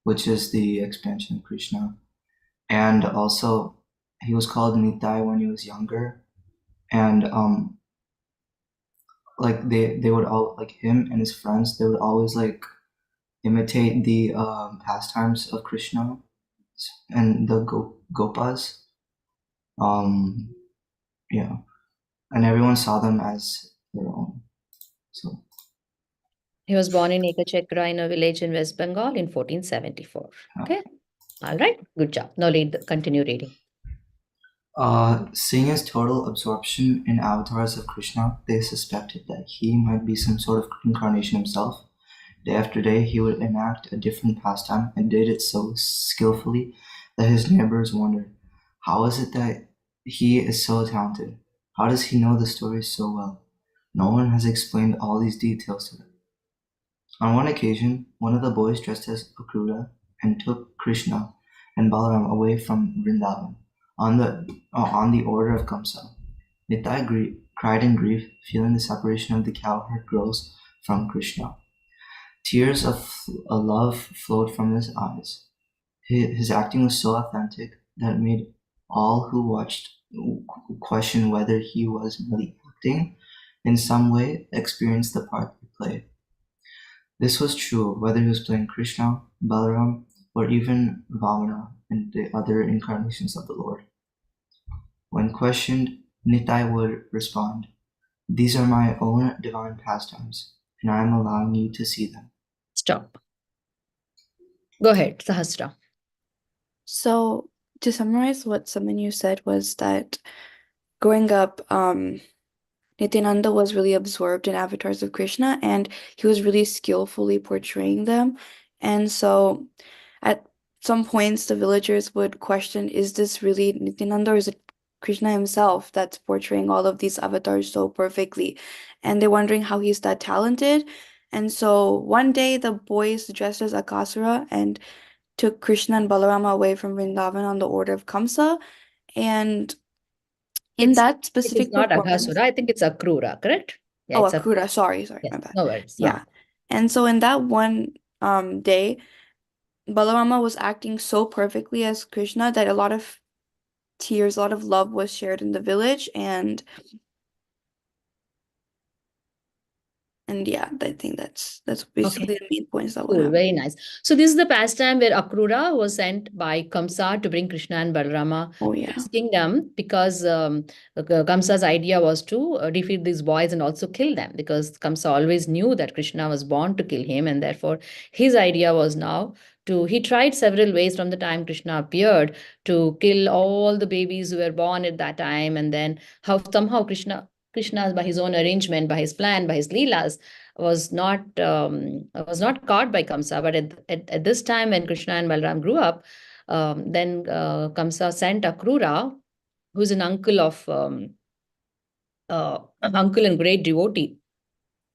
Speaker 2: which is the expansion of Krishna. And also, he was called Nitai when he was younger. And like they would all, like him and his friends, they would always like imitate the pastimes of Krishna and the Gopas. Yeah, and everyone saw them as their own. So
Speaker 1: he was born in Ekachakra in a village in West Bengal in 1474. Okay, all right, good job. Now continue reading.
Speaker 2: Seeing his total absorption in avatars of Krishna, they suspected that he might be some sort of incarnation himself. Day after day, he would enact a different pastime and did it so skillfully that his neighbors wondered, how is it that he is so talented? How does he know the stories so well? No one has explained all these details to them. On one occasion, one of the boys dressed as Akrura and took Krishna and Balaram away from Vrindavan on the order of Kamsa. Nitai cried in grief, feeling the separation of the cowherd girls from Krishna. Tears of love flowed from his eyes. His acting was so authentic that it made all who watched question whether he was really acting in some way, experience the part he played. This was true whether he was playing Krishna, Balaram, or even Vamana in the other incarnations of the Lord. When questioned, Nitai would respond, "These are my own divine pastimes, and I am allowing you to see them."
Speaker 1: Stop. Go ahead, Sahasra.
Speaker 3: So, to summarize what Samanyu said was that growing up, Nityananda was really absorbed in avatars of Krishna, and he was really skillfully portraying them. And so, at some points, the villagers would question, is this really Nityananda or is it Krishna himself that's portraying all of these avatars so perfectly? And they're wondering how he's that talented. And so one day, the boys dressed as Akasura and took Krishna and Balarama away from Vrindavan on the order of Kamsa. And in that specific
Speaker 1: it is not
Speaker 3: performance,
Speaker 1: Aghasura, I think it's Akrura, correct? Yeah,
Speaker 3: oh,
Speaker 1: it's
Speaker 3: Akrura, sorry,
Speaker 1: yes,
Speaker 3: my bad.
Speaker 1: no worries.
Speaker 3: Yeah. And so in that one day, Balarama was acting so perfectly as Krishna that a lot of tears, a lot of love was shared in the village, and yeah, I think that's basically the main points that
Speaker 1: Cool, very nice. So this is the pastime where Akrura was sent by Kamsa to bring Krishna and Balarama to his kingdom, because Kamsa's idea was to defeat these boys and also kill them, because Kamsa always knew that Krishna was born to kill him, and therefore his idea was now he tried several ways from the time Krishna appeared to kill all the babies who were born at that time, and then how somehow Krishna by his own arrangement, by his plan, by his leelas, was not caught by Kamsa. But at this time, when Krishna and Balram grew up, then Kamsa sent Akrura, who's an uncle and great devotee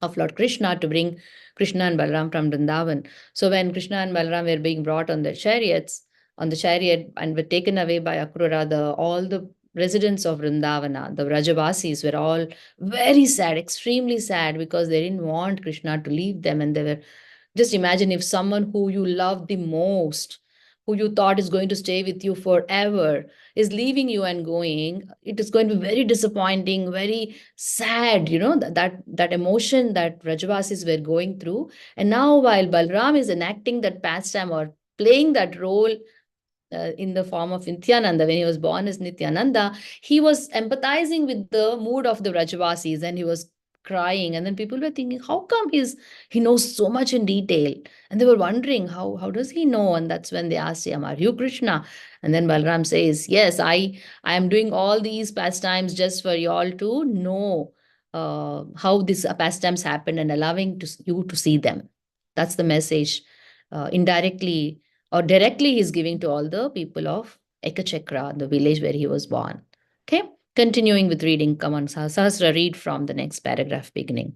Speaker 1: of Lord Krishna, to bring Krishna and Balram from Vrindavan. So when Krishna and Balram were being brought on the chariot and were taken away by Akrura, all the residents of Vrindavana, the Vrajavasis, were all very sad, extremely sad, because they didn't want Krishna to leave them. And they were, just imagine if someone who you love the most, who you thought is going to stay with you forever, is leaving you and going, it is going to be very disappointing, very sad, that emotion that Vrajavasis were going through. And now while Balram is enacting that pastime or playing that role in the form of Nityananda, when he was born as Nityananda, he was empathizing with the mood of the Vrajavasis, and he was crying. And then people were thinking, how come he knows so much in detail? And they were wondering, how does he know? And that's when they asked him, are you Krishna? And then Balram says, yes, I am doing all these pastimes just for you all to know how these pastimes happened, and allowing you to see them. That's the message, indirectly or directly, he's giving to all the people of Ekachakra, the village where he was born. Okay, continuing with reading. Come on, Sahasra, read from the next paragraph beginning.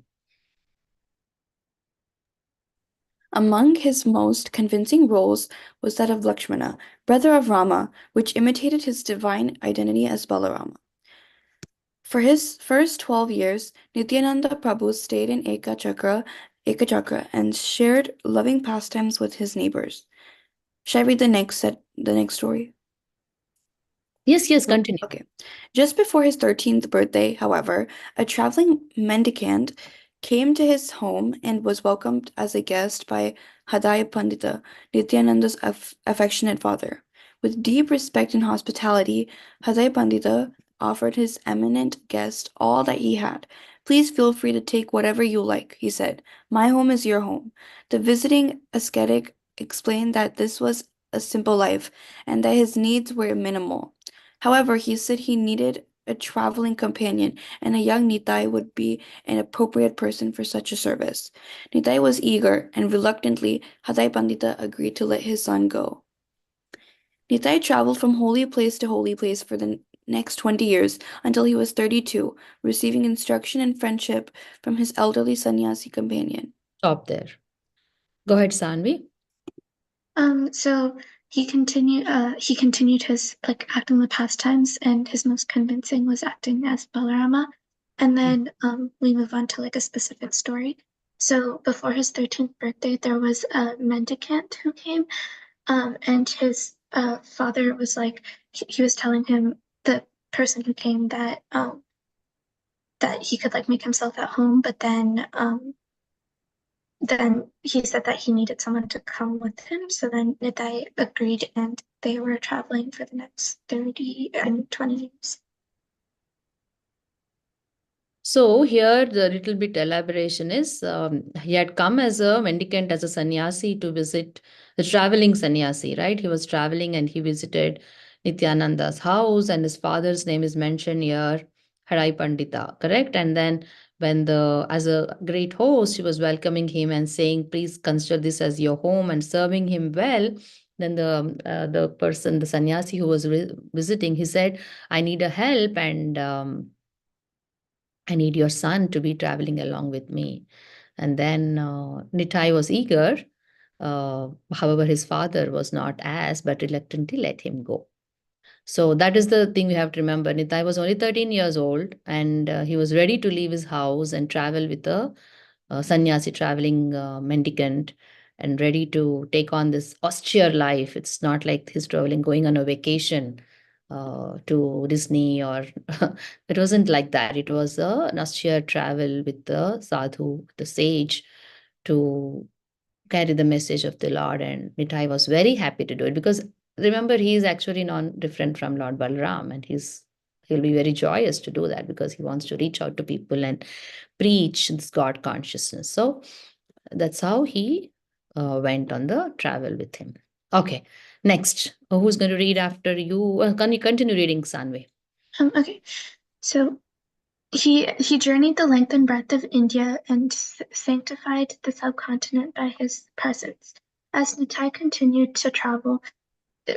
Speaker 3: Among his most convincing roles was that of Lakshmana, brother of Rama, which imitated his divine identity as Balarama. For his first 12 years, Nityananda Prabhu stayed in Ekachakra and shared loving pastimes with his neighbors. Should I read the next story?
Speaker 1: Yes, continue.
Speaker 3: Okay. Just before his 13th birthday, however, a traveling mendicant came to his home and was welcomed as a guest by Hadai Pandita, Nityananda's affectionate father. With deep respect and hospitality, Hadai Pandita offered his eminent guest all that he had. Please feel free to take whatever you like, he said. My home is your home. The visiting ascetic explained that this was a simple life and that his needs were minimal. However, he said he needed a traveling companion, and a young Nitai would be an appropriate person for such a service. Nitai was eager, and reluctantly, Hadai Pandita agreed to let his son go. Nitai traveled from holy place to holy place for the next 20 years until he was 32, receiving instruction and friendship from his elderly sannyasi companion.
Speaker 1: Stop there. Go ahead, Sanvi.
Speaker 4: So he continued his acting the pastimes, and his most convincing was acting as Balarama. And then we move on to a specific story. So before his 13th birthday, there was a mendicant who came, and his father was he was telling him, the person who came, that he could make himself at home, but then he said that he needed someone to come with him. So then Nitai agreed, and they were traveling for the next 30 and 20 years.
Speaker 1: So here the little bit elaboration is he had come as a mendicant, as a sannyasi to visit the traveling sannyasi, right? He was traveling and he visited Nityananda's house, and his father's name is mentioned here, Harai Pandita, correct? And then when as a great host, he was welcoming him and saying, please consider this as your home, and serving him well. Then the person, the sannyasi who was visiting, he said, I need a help, and I need your son to be traveling along with me. And then Nitai was eager. However, his father was not as, but reluctantly let him go. So that is the thing we have to remember. Nitai was only 13 years old, and he was ready to leave his house and travel with a sannyasi, traveling mendicant, and ready to take on this austere life. It's not like he's traveling, going on a vacation to Disney, or it wasn't like that. It was an austere travel with the sadhu, the sage, to carry the message of the Lord. And Nitai was very happy to do it, because remember, he is actually non-different from Lord Balram, and he'll be very joyous to do that, because he wants to reach out to people and preach this God consciousness. So that's how he went on the travel with him. Okay, next. Who's going to read after you? Can you continue reading, Sanvi?
Speaker 4: Okay, so he journeyed the length and breadth of India and sanctified the subcontinent by his presence. As Nitai continued to travel,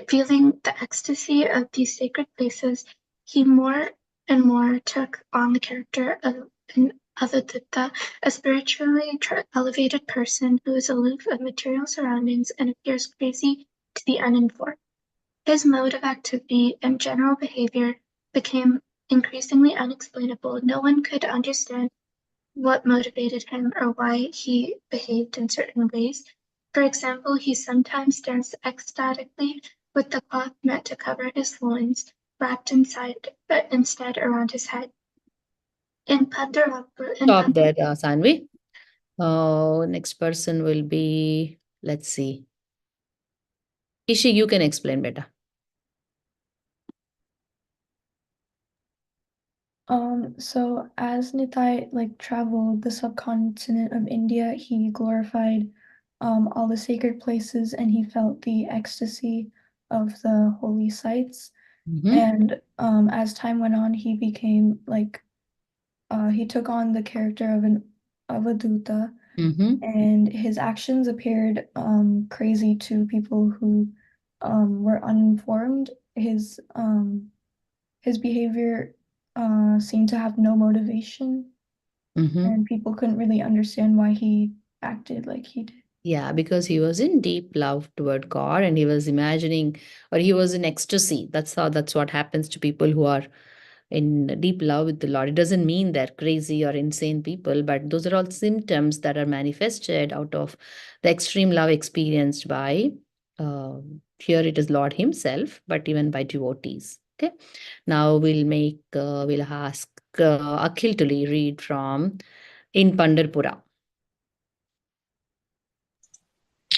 Speaker 4: feeling the ecstasy of these sacred places, he more and more took on the character of an Avadutta, a spiritually elevated person who is aloof of material surroundings and appears crazy to the uninformed. His mode of activity and general behavior became increasingly unexplainable. No one could understand what motivated him or why he behaved in certain ways. For example, he sometimes danced ecstatically with the cloth meant to cover his loins wrapped instead around his head.
Speaker 1: Stop there, Sanvi. Next person will be, let's see. Ishi, you can explain better.
Speaker 5: So as Nitai traveled the subcontinent of India, he glorified all the sacred places, and he felt the ecstasy of the holy sites. And as time went on, he became he took on the character of an Avadutta, and his actions appeared crazy to people who were uninformed. His behavior seemed to have no motivation, and people couldn't really understand why he acted like he did.
Speaker 1: Yeah, because he was in deep love toward God, and he was imagining, or he was in ecstasy. That's what happens to people who are in deep love with the Lord. It doesn't mean they're crazy or insane people, but those are all symptoms that are manifested out of the extreme love experienced by, here it is Lord himself, but even by devotees. Okay. Now we'll ask Akhil to read from in Pandharpura?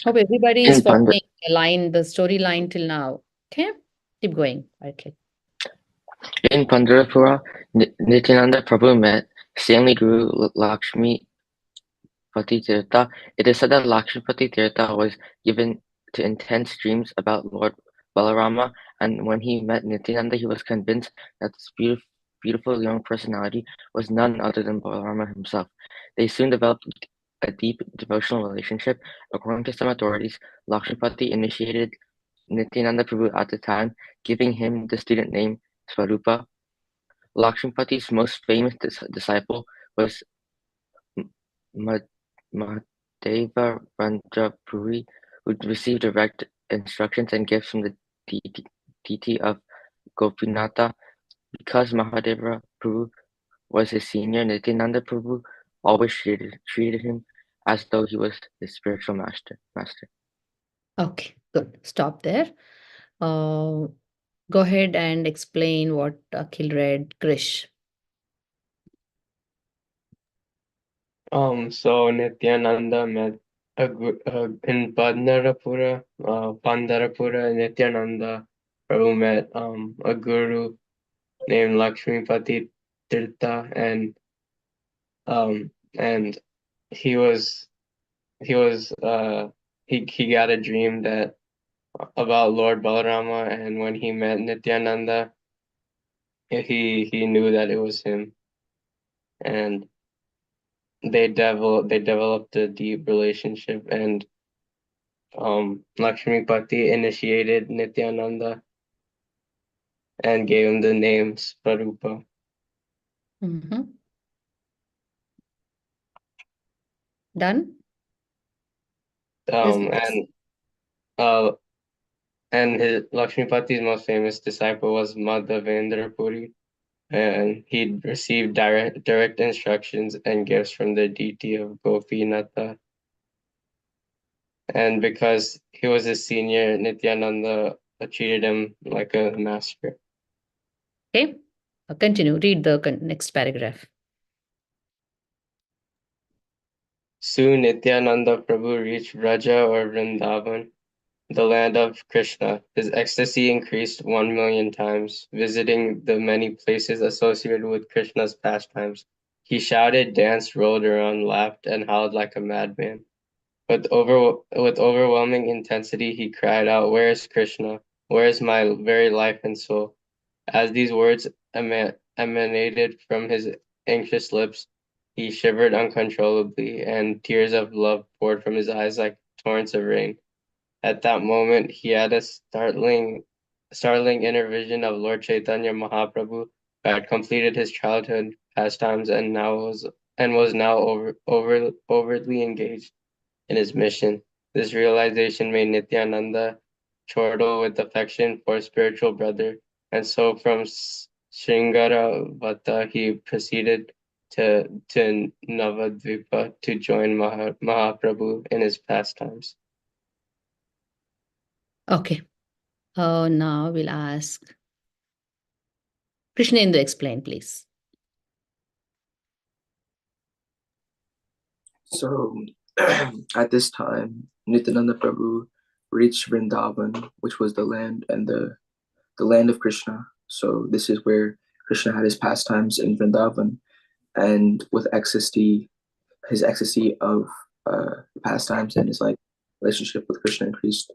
Speaker 1: Hope everybody is following the storyline till now. Okay, keep going. Okay.
Speaker 6: In Pandharpura, Nityananda Prabhu met Stanley Guru Lakshmi Pati Tirtha. It is said that Lakshmipati Tirtha was given to intense dreams about Lord Balarama, and when he met Nityananda, he was convinced that this beautiful young personality was none other than Balarama himself. They soon developed a deep devotional relationship. According to some authorities, Lakshmipati initiated Nityananda Prabhu at the time, giving him the student name Swarupa. Lakshmipati's most famous disciple was Mahadeva Ranjapuri, who received direct instructions and gifts from the deity of Gopinatha. Because Mahadeva Prabhu was his senior, Nityananda Prabhu always treated him as though he was his spiritual master.
Speaker 1: Okay, good. Stop there. Go ahead and explain what Akhil read, Krish.
Speaker 7: So Nityananda met in Pandharpura, Nityananda Prabhu met a guru named Lakshmipati Tirtha, and he got a dream that about Lord Balarama, and when he met Nityananda, he knew that it was him, and they developed a deep relationship, and Lakshmipati initiated Nityananda and gave him the name Swarupa.
Speaker 1: Done?
Speaker 7: And his Lakshmipati's most famous disciple was Madhavendra Puri, and he received direct instructions and gifts from the deity of Gopinatha. And because he was his senior, Nityananda treated him like a master.
Speaker 1: Okay, continue. Read the next paragraph.
Speaker 7: Soon Nityananda Prabhu reached Vraja or Vrindavan, the land of Krishna. His ecstasy increased 1,000,000 times, visiting the many places associated with Krishna's pastimes. He shouted, danced, rolled around, laughed, and howled like a madman. With overwhelming intensity, he cried out, "Where is Krishna? Where is my very life and soul?" As these words emanated from his anxious lips, he shivered uncontrollably, and tears of love poured from his eyes like torrents of rain. At that moment, he had a startling inner vision of Lord Chaitanya Mahaprabhu, who had completed his childhood pastimes and was now overtly engaged in his mission. This realization made Nityananda chortle with affection for his spiritual brother, and so from Sringaravata he proceeded to Navadvipa to join Mahaprabhu in his pastimes.
Speaker 1: Okay. Now we'll ask Krishnendu explain, please.
Speaker 8: So at this time, Nityananda Prabhu reached Vrindavan, which was the land and the land of Krishna. So this is where Krishna had his pastimes in Vrindavan, and with his ecstasy of pastimes and his relationship with Krishna increased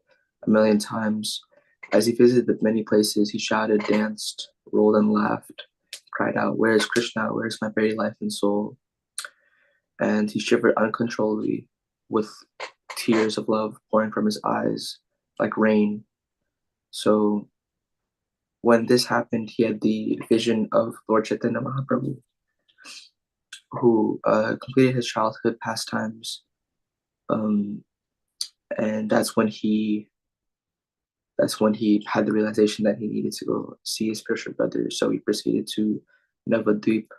Speaker 8: 1,000,000 times. As he visited many places, he shouted, danced, rolled, and laughed, cried out, "Where is Krishna? Where is my very life and soul?" And he shivered uncontrollably, with tears of love pouring from his eyes like rain. So when this happened, he had the vision of Lord Chaitanya Mahaprabhu, who completed his childhood pastimes, and that's when he had the realization that he needed to go see his spiritual brother. So he proceeded to Navadvip,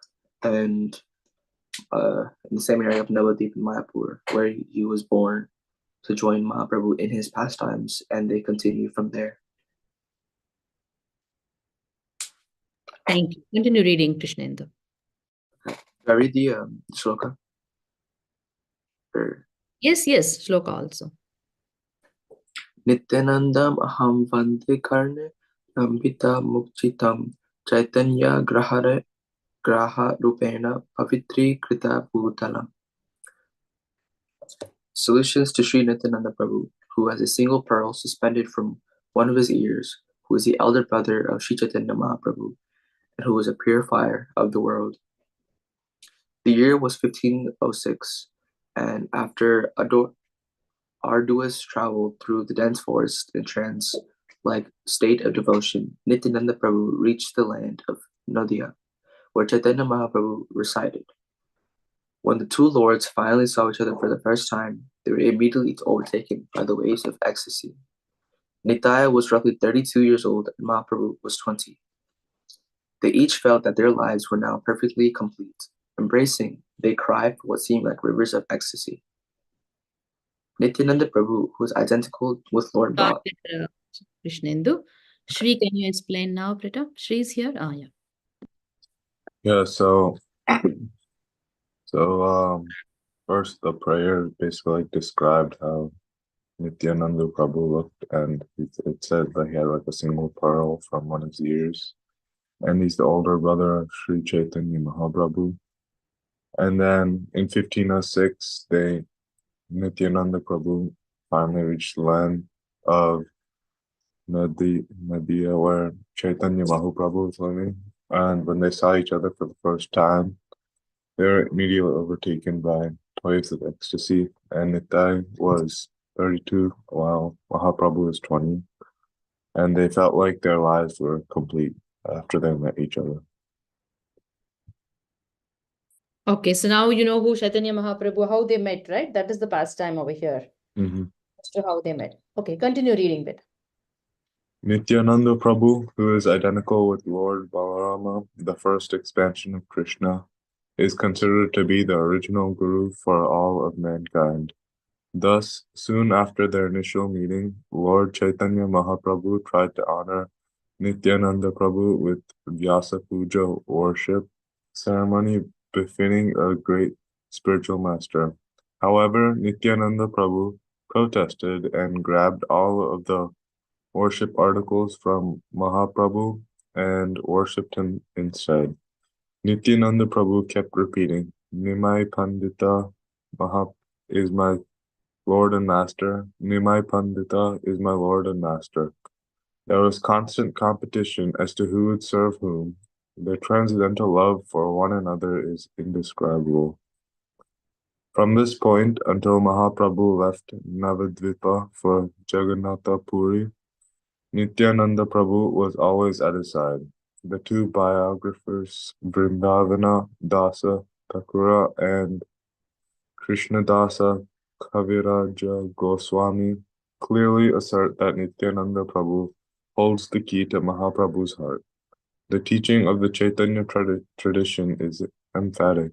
Speaker 8: and in the same area of Navadvip in Mayapur, where he was born, to join Mahaprabhu in his pastimes, and they continue from there.
Speaker 1: Thank you. Continue reading, Krishnendu.
Speaker 8: I read the shloka.
Speaker 1: Yes, shloka also.
Speaker 8: Nityanandam aham vande karne ambita mukchitam chaitanya graha rupena pavitri krita bhutalam. Solutions to Sri Nityananda Prabhu, who has a single pearl suspended from one of his ears, who is the elder brother of Sri Chaitanya Mahaprabhu, and who is a purifier of the world. The year was 1506, and after arduous travel through the dense forest in trance-like state of devotion, Nityananda Prabhu reached the land of Nadia, where Chaitanya Mahaprabhu resided. When the two lords finally saw each other for the first time, they were immediately overtaken by the waves of ecstasy. Nitya was roughly 32 years old and Mahaprabhu was 20. They each felt that their lives were now perfectly complete. Embracing, they cried for what seemed like rivers of ecstasy. Nityananda Prabhu, who was identical with Lord Bhatt.
Speaker 1: Krishnendu. Shri, can you explain now, Prita? Shri is here? Yeah.
Speaker 11: Yeah, so first the prayer basically described how Nityananda Prabhu looked, and it said that he had like a single pearl from one of his ears, and he's the older brother of Sri Chaitanya Mahaprabhu. And then in 1506, Nityananda Prabhu finally reached the land of Nadia, where Chaitanya Mahaprabhu was living. And when they saw each other for the first time, they were immediately overtaken by waves of ecstasy. And Nitya was 32, while Mahaprabhu was 20. And they felt like their lives were complete after they met each other.
Speaker 1: Okay, so now you know who Chaitanya Mahaprabhu, how they met, right? That is the pastime over here.
Speaker 11: Mm-hmm.
Speaker 1: As to how they met. Okay, continue reading it.
Speaker 11: Nityananda Prabhu, who is identical with Lord Balarama, the first expansion of Krishna, is considered to be the original guru for all of mankind. Thus, soon after their initial meeting, Lord Chaitanya Mahaprabhu tried to honor Nityananda Prabhu with Vyasa Puja worship ceremony befitting a great spiritual master. However, Nityananda Prabhu protested and grabbed all of the worship articles from Mahaprabhu and worshipped him instead. Nityananda Prabhu kept repeating, Nimai Pandita is my Lord and Master. Nimai Pandita is my Lord and Master. There was constant competition as to who would serve whom. Their transcendental love for one another is indescribable. From this point until Mahaprabhu left Navadvipa for Jagannatha Puri, Nityananda Prabhu was always at his side. The two biographers, Vrindavana Dasa Thakura and Krishnadasa Kaviraja Goswami, clearly assert that Nityananda Prabhu holds the key to Mahaprabhu's heart. The teaching of the Chaitanya tradition is emphatic.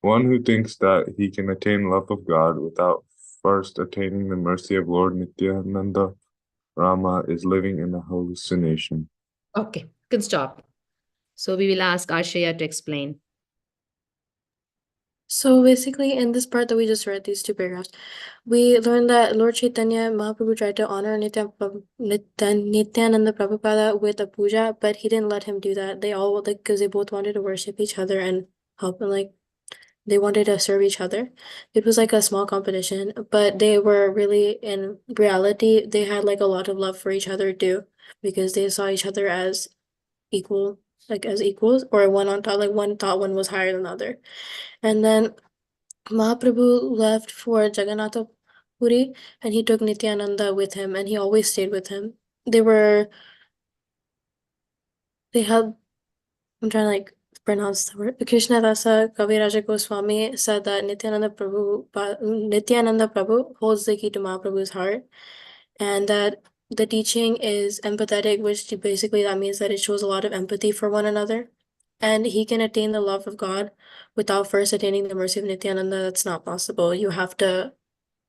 Speaker 11: One who thinks that he can attain love of God without first attaining the mercy of Lord Nityananda Rama is living in a hallucination.
Speaker 1: Okay, can stop. So we will ask Ashaya to explain.
Speaker 10: So basically, in this part that we just read, these two paragraphs, we learned that Lord Chaitanya Mahaprabhu tried to honor Nityananda Prabhupada with a puja, but he didn't let him do that. They all, like, because they both wanted to worship each other and help, and like, they wanted to serve each other. It was like a small competition, but they were really, in reality, they had like a lot of love for each other too, because they saw each other as equal, like as equals, or one on top, like one thought one was higher than the other. And then Mahaprabhu left for Jagannatha Puri, and he took Nityananda with him, and he always stayed with him. They had, I'm trying to like pronounce the word. Krishnadasa Kaviraja Goswami said that Nityananda Prabhu holds the key to Mahaprabhu's heart, and that the teaching is empathetic, which basically that means that it shows a lot of empathy for one another. And he can attain the love of God without first attaining the mercy of Nityananda. That's not possible. You have to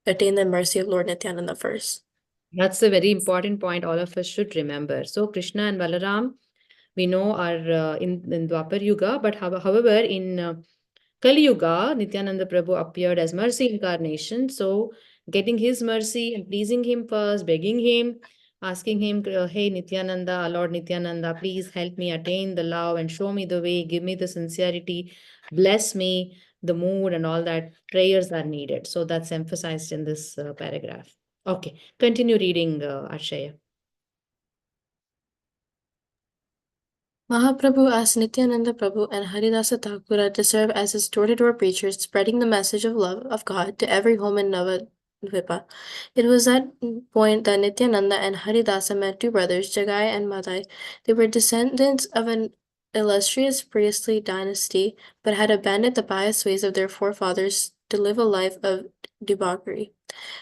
Speaker 10: attain the mercy of Lord Nityananda first.
Speaker 1: That's a very important point all of us should remember. So Krishna and Balaram, we know, are in Dwapar Yuga, but however, in Kali Yuga, Nityananda Prabhu appeared as mercy incarnation. So, getting his mercy and pleasing him first, begging him, asking him, hey Nityananda, Lord Nityananda, please help me attain the love and show me the way, give me the sincerity, bless me, the mood, and all that. Prayers are needed. So, that's emphasized in this paragraph. Okay, continue reading, Ashaya.
Speaker 10: Mahaprabhu asked Nityananda Prabhu and Haridasa Thakura to serve as his door-to-door preachers, spreading the message of love of God to every home in Navadvipa. It was at point that Nityananda and Haridasa met two brothers, Jagai and Madai. They were descendants of an illustrious priestly dynasty, but had abandoned the pious ways of their forefathers to live a life of debauchery.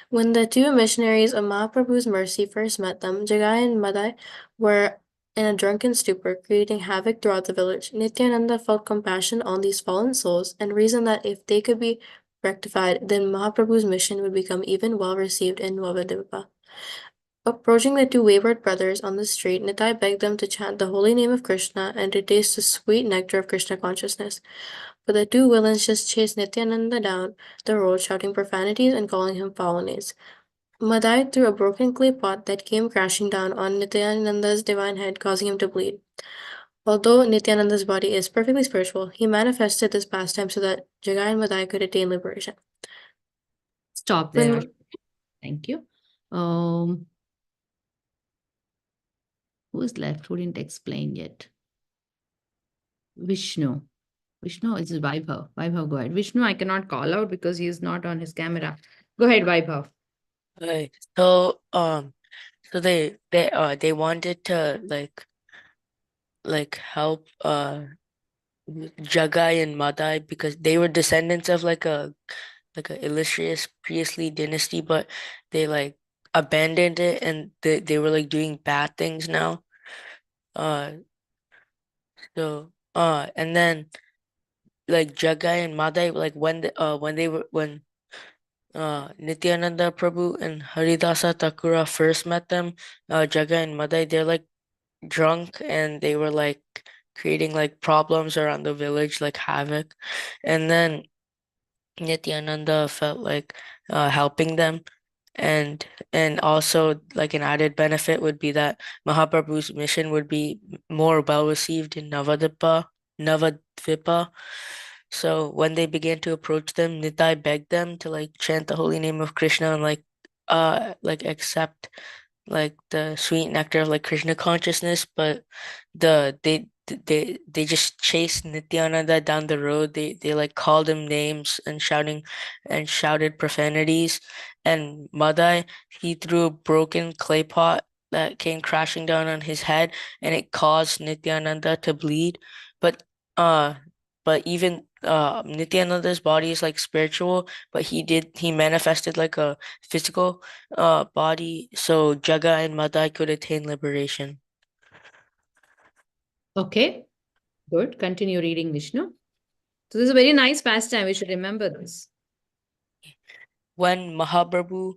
Speaker 10: When the two missionaries of Mahaprabhu's mercy first met them, Jagai and Madai were in a drunken stupor, creating havoc throughout the village. Nityananda felt compassion on these fallen souls and reasoned that if they could be rectified, then Mahaprabhu's mission would become even well received in Navadvipa. Approaching the two wayward brothers on the street, Nitai begged them to chant the holy name of Krishna and to taste the sweet nectar of Krishna consciousness. But the two villains just chased Nityananda down the road, shouting profanities and calling him foul names. Madai threw a broken clay pot that came crashing down on Nityananda's divine head, causing him to bleed. Although Nityananda's body is perfectly spiritual, he manifested this pastime so that Jagai and Madai could attain liberation.
Speaker 1: Stop there. Thank you. Who is left? Who didn't explain yet? Vishnu. Vishnu, it's Vaibhav. Vaibhav, go ahead. Vishnu, I cannot call out because he is not on his camera. Go ahead, Vaibhav.
Speaker 13: Okay. So they wanted to help Jagai and Madai because they were descendants of like a illustrious priestly dynasty, but they like abandoned it and they were like doing bad things now. And then like Jagai and Madai, like when Nityananda Prabhu and Haridasa Thakura first met them, Jagai and Madai, they're like drunk and they were like creating like problems around the village, like havoc. And then Nityananda felt like helping them. And also like an added benefit would be that Mahaprabhu's mission would be more well received in Navadvipa. So when they began to approach them, Nitai begged them to like chant the holy name of Krishna and like accept like the sweet nectar of like Krishna consciousness, but they just chased Nityananda down the road. They like called him names and shouted profanities. And Madai, he threw a broken clay pot that came crashing down on his head, and it caused Nityananda to bleed. But even Nityananda's body is like spiritual, but he manifested like a physical body, so Jaga and Madai could attain liberation.
Speaker 1: Okay, good. Continue reading, Vishnu. So this is a very nice pastime. We should remember this.
Speaker 13: When Mahaprabhu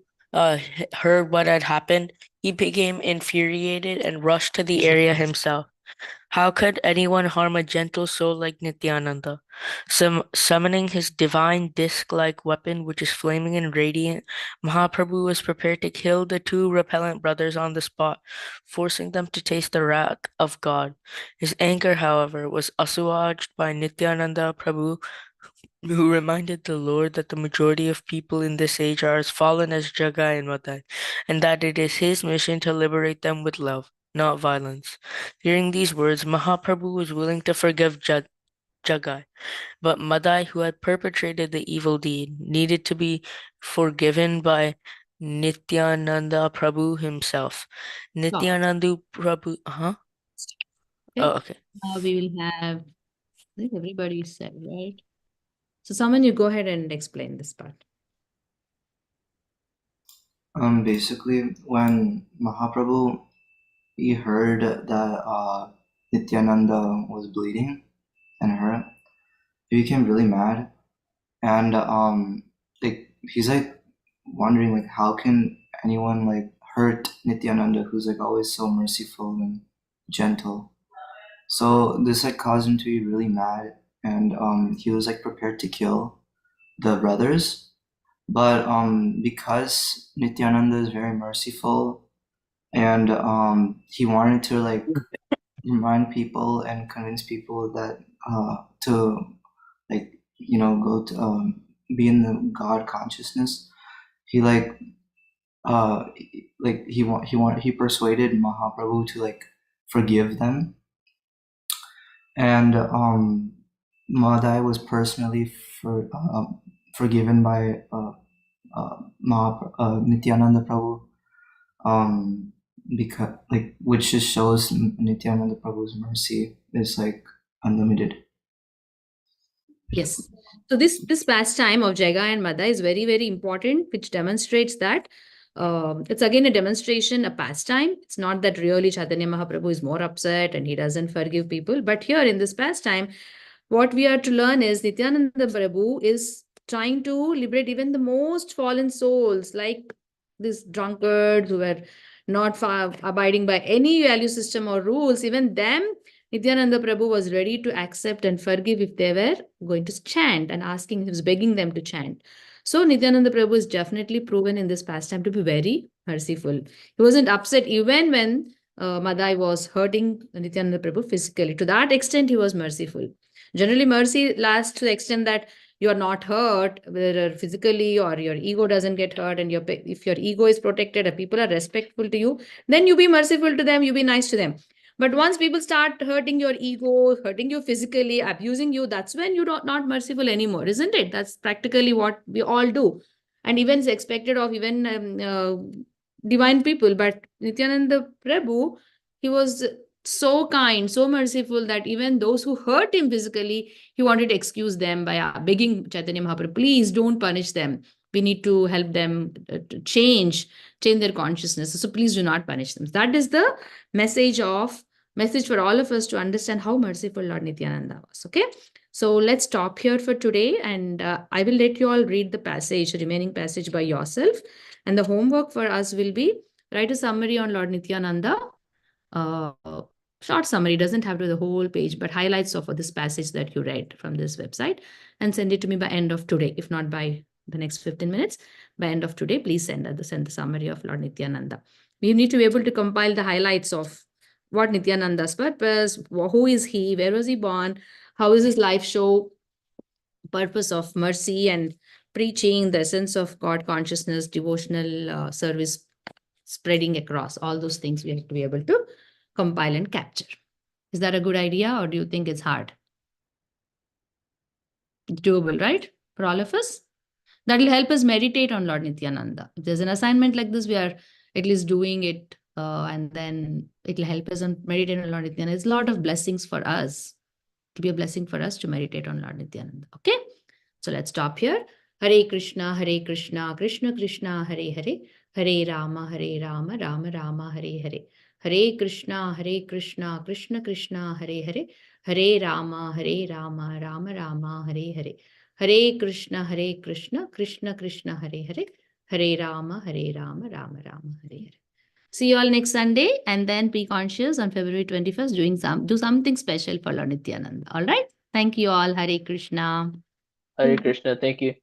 Speaker 13: heard what had happened, he became infuriated and rushed to the area himself. How could anyone harm a gentle soul like Nityananda? Summoning his divine disc-like weapon, which is flaming and radiant, Mahaprabhu was prepared to kill the two repellent brothers on the spot, forcing them to taste the wrath of God. His anger, however, was assuaged by Nityananda Prabhu, who reminded the Lord that the majority of people in this age are as fallen as Jagai and Madai, and that it is his mission to liberate them with love, not violence. Hearing these words, Mahaprabhu was willing to forgive Jagai, but Madai, who had perpetrated the evil deed, needed to be forgiven by Nityananda Prabhu himself. Nityananda Prabhu,
Speaker 1: Okay.
Speaker 13: Oh, okay.
Speaker 1: Now we will have, I think everybody said, right? So someone, you go ahead and explain this part.
Speaker 2: Basically, when Mahaprabhu he heard that Nityananda was bleeding and hurt, he became really mad, and like he's like wondering like how can anyone like hurt Nityananda, who's like always so merciful and gentle. So this like caused him to be really mad, and he was like prepared to kill the brothers. But because Nityananda is very merciful, and he wanted to like remind people and convince people that to like go to be in the God consciousness. He he persuaded Mahaprabhu to like forgive them, and Madai was personally forgiven by Nityananda Prabhu, because which just shows Nityananda Prabhu's mercy is like unlimited.
Speaker 1: Yes. So this pastime of Jaga and Mada is very, very important, which demonstrates that it's again a demonstration, a pastime. It's not that really Chaitanya Mahaprabhu is more upset and he doesn't forgive people. But here in this pastime, what we are to learn is Nityananda Prabhu is trying to liberate even the most fallen souls, like these drunkards who were not abiding by any value system or rules. Even them, Nityananda Prabhu was ready to accept and forgive if they were going to chant and asking, he was begging them to chant. So Nityananda Prabhu is definitely proven in this pastime to be very merciful. He wasn't upset even when Madai was hurting Nityananda Prabhu physically. To that extent, he was merciful. Generally, mercy lasts to the extent that you are not hurt, whether physically or your ego doesn't get hurt, and if your ego is protected and people are respectful to you, then you be merciful to them, you be nice to them. But once people start hurting your ego, hurting you physically, abusing you, that's when you're not merciful anymore, isn't it? That's practically what we all do. And even it's expected of even divine people. But Nityananda Prabhu, he was so kind, so merciful that even those who hurt him physically, he wanted to excuse them by begging Chaitanya Mahaprabhu, please don't punish them. We need to help them to change their consciousness. So please do not punish them. That is the message for all of us to understand how merciful Lord Nityananda was. Okay. So let's stop here for today, and I will let you all read the remaining passage by yourself. And the homework for us will be write a summary on Lord Nityananda. Short summary, doesn't have to be the whole page, but highlights of this passage that you read from this website, and send it to me by end of today. If not by the next 15 minutes, by end of today, please send the summary of Lord Nityananda. We need to be able to compile the highlights of what Nityananda's purpose, who is he, where was he born, how is his life show, purpose of mercy and preaching, the essence of God consciousness, devotional service spreading across. All those things we have to be able to compile and capture. Is that a good idea, or do you think it's hard? It's doable, right? For all of us? That will help us meditate on Lord Nityananda. If there's an assignment like this, we are at least doing it, and then it will help us on meditate on Lord Nityananda. It's a lot of blessings for us, to be a blessing for us to meditate on Lord Nityananda. Okay? So let's stop here. Hare Krishna, Krishna Krishna, Hare Hare, Hare Rama, Rama Rama, Hare Hare. Hare Krishna, Krishna Krishna, Hare Hare, Hare Rama, Rama Rama, Hare Hare. Hare Krishna, Krishna Krishna, Hare Hare, Hare Rama, Rama Rama, Hare Hare. See you all next Sunday, and then be conscious on February 21st, do something special for Lord Nityananda. All right? Thank you all. Hare Krishna.
Speaker 12: Hare Krishna. Thank you.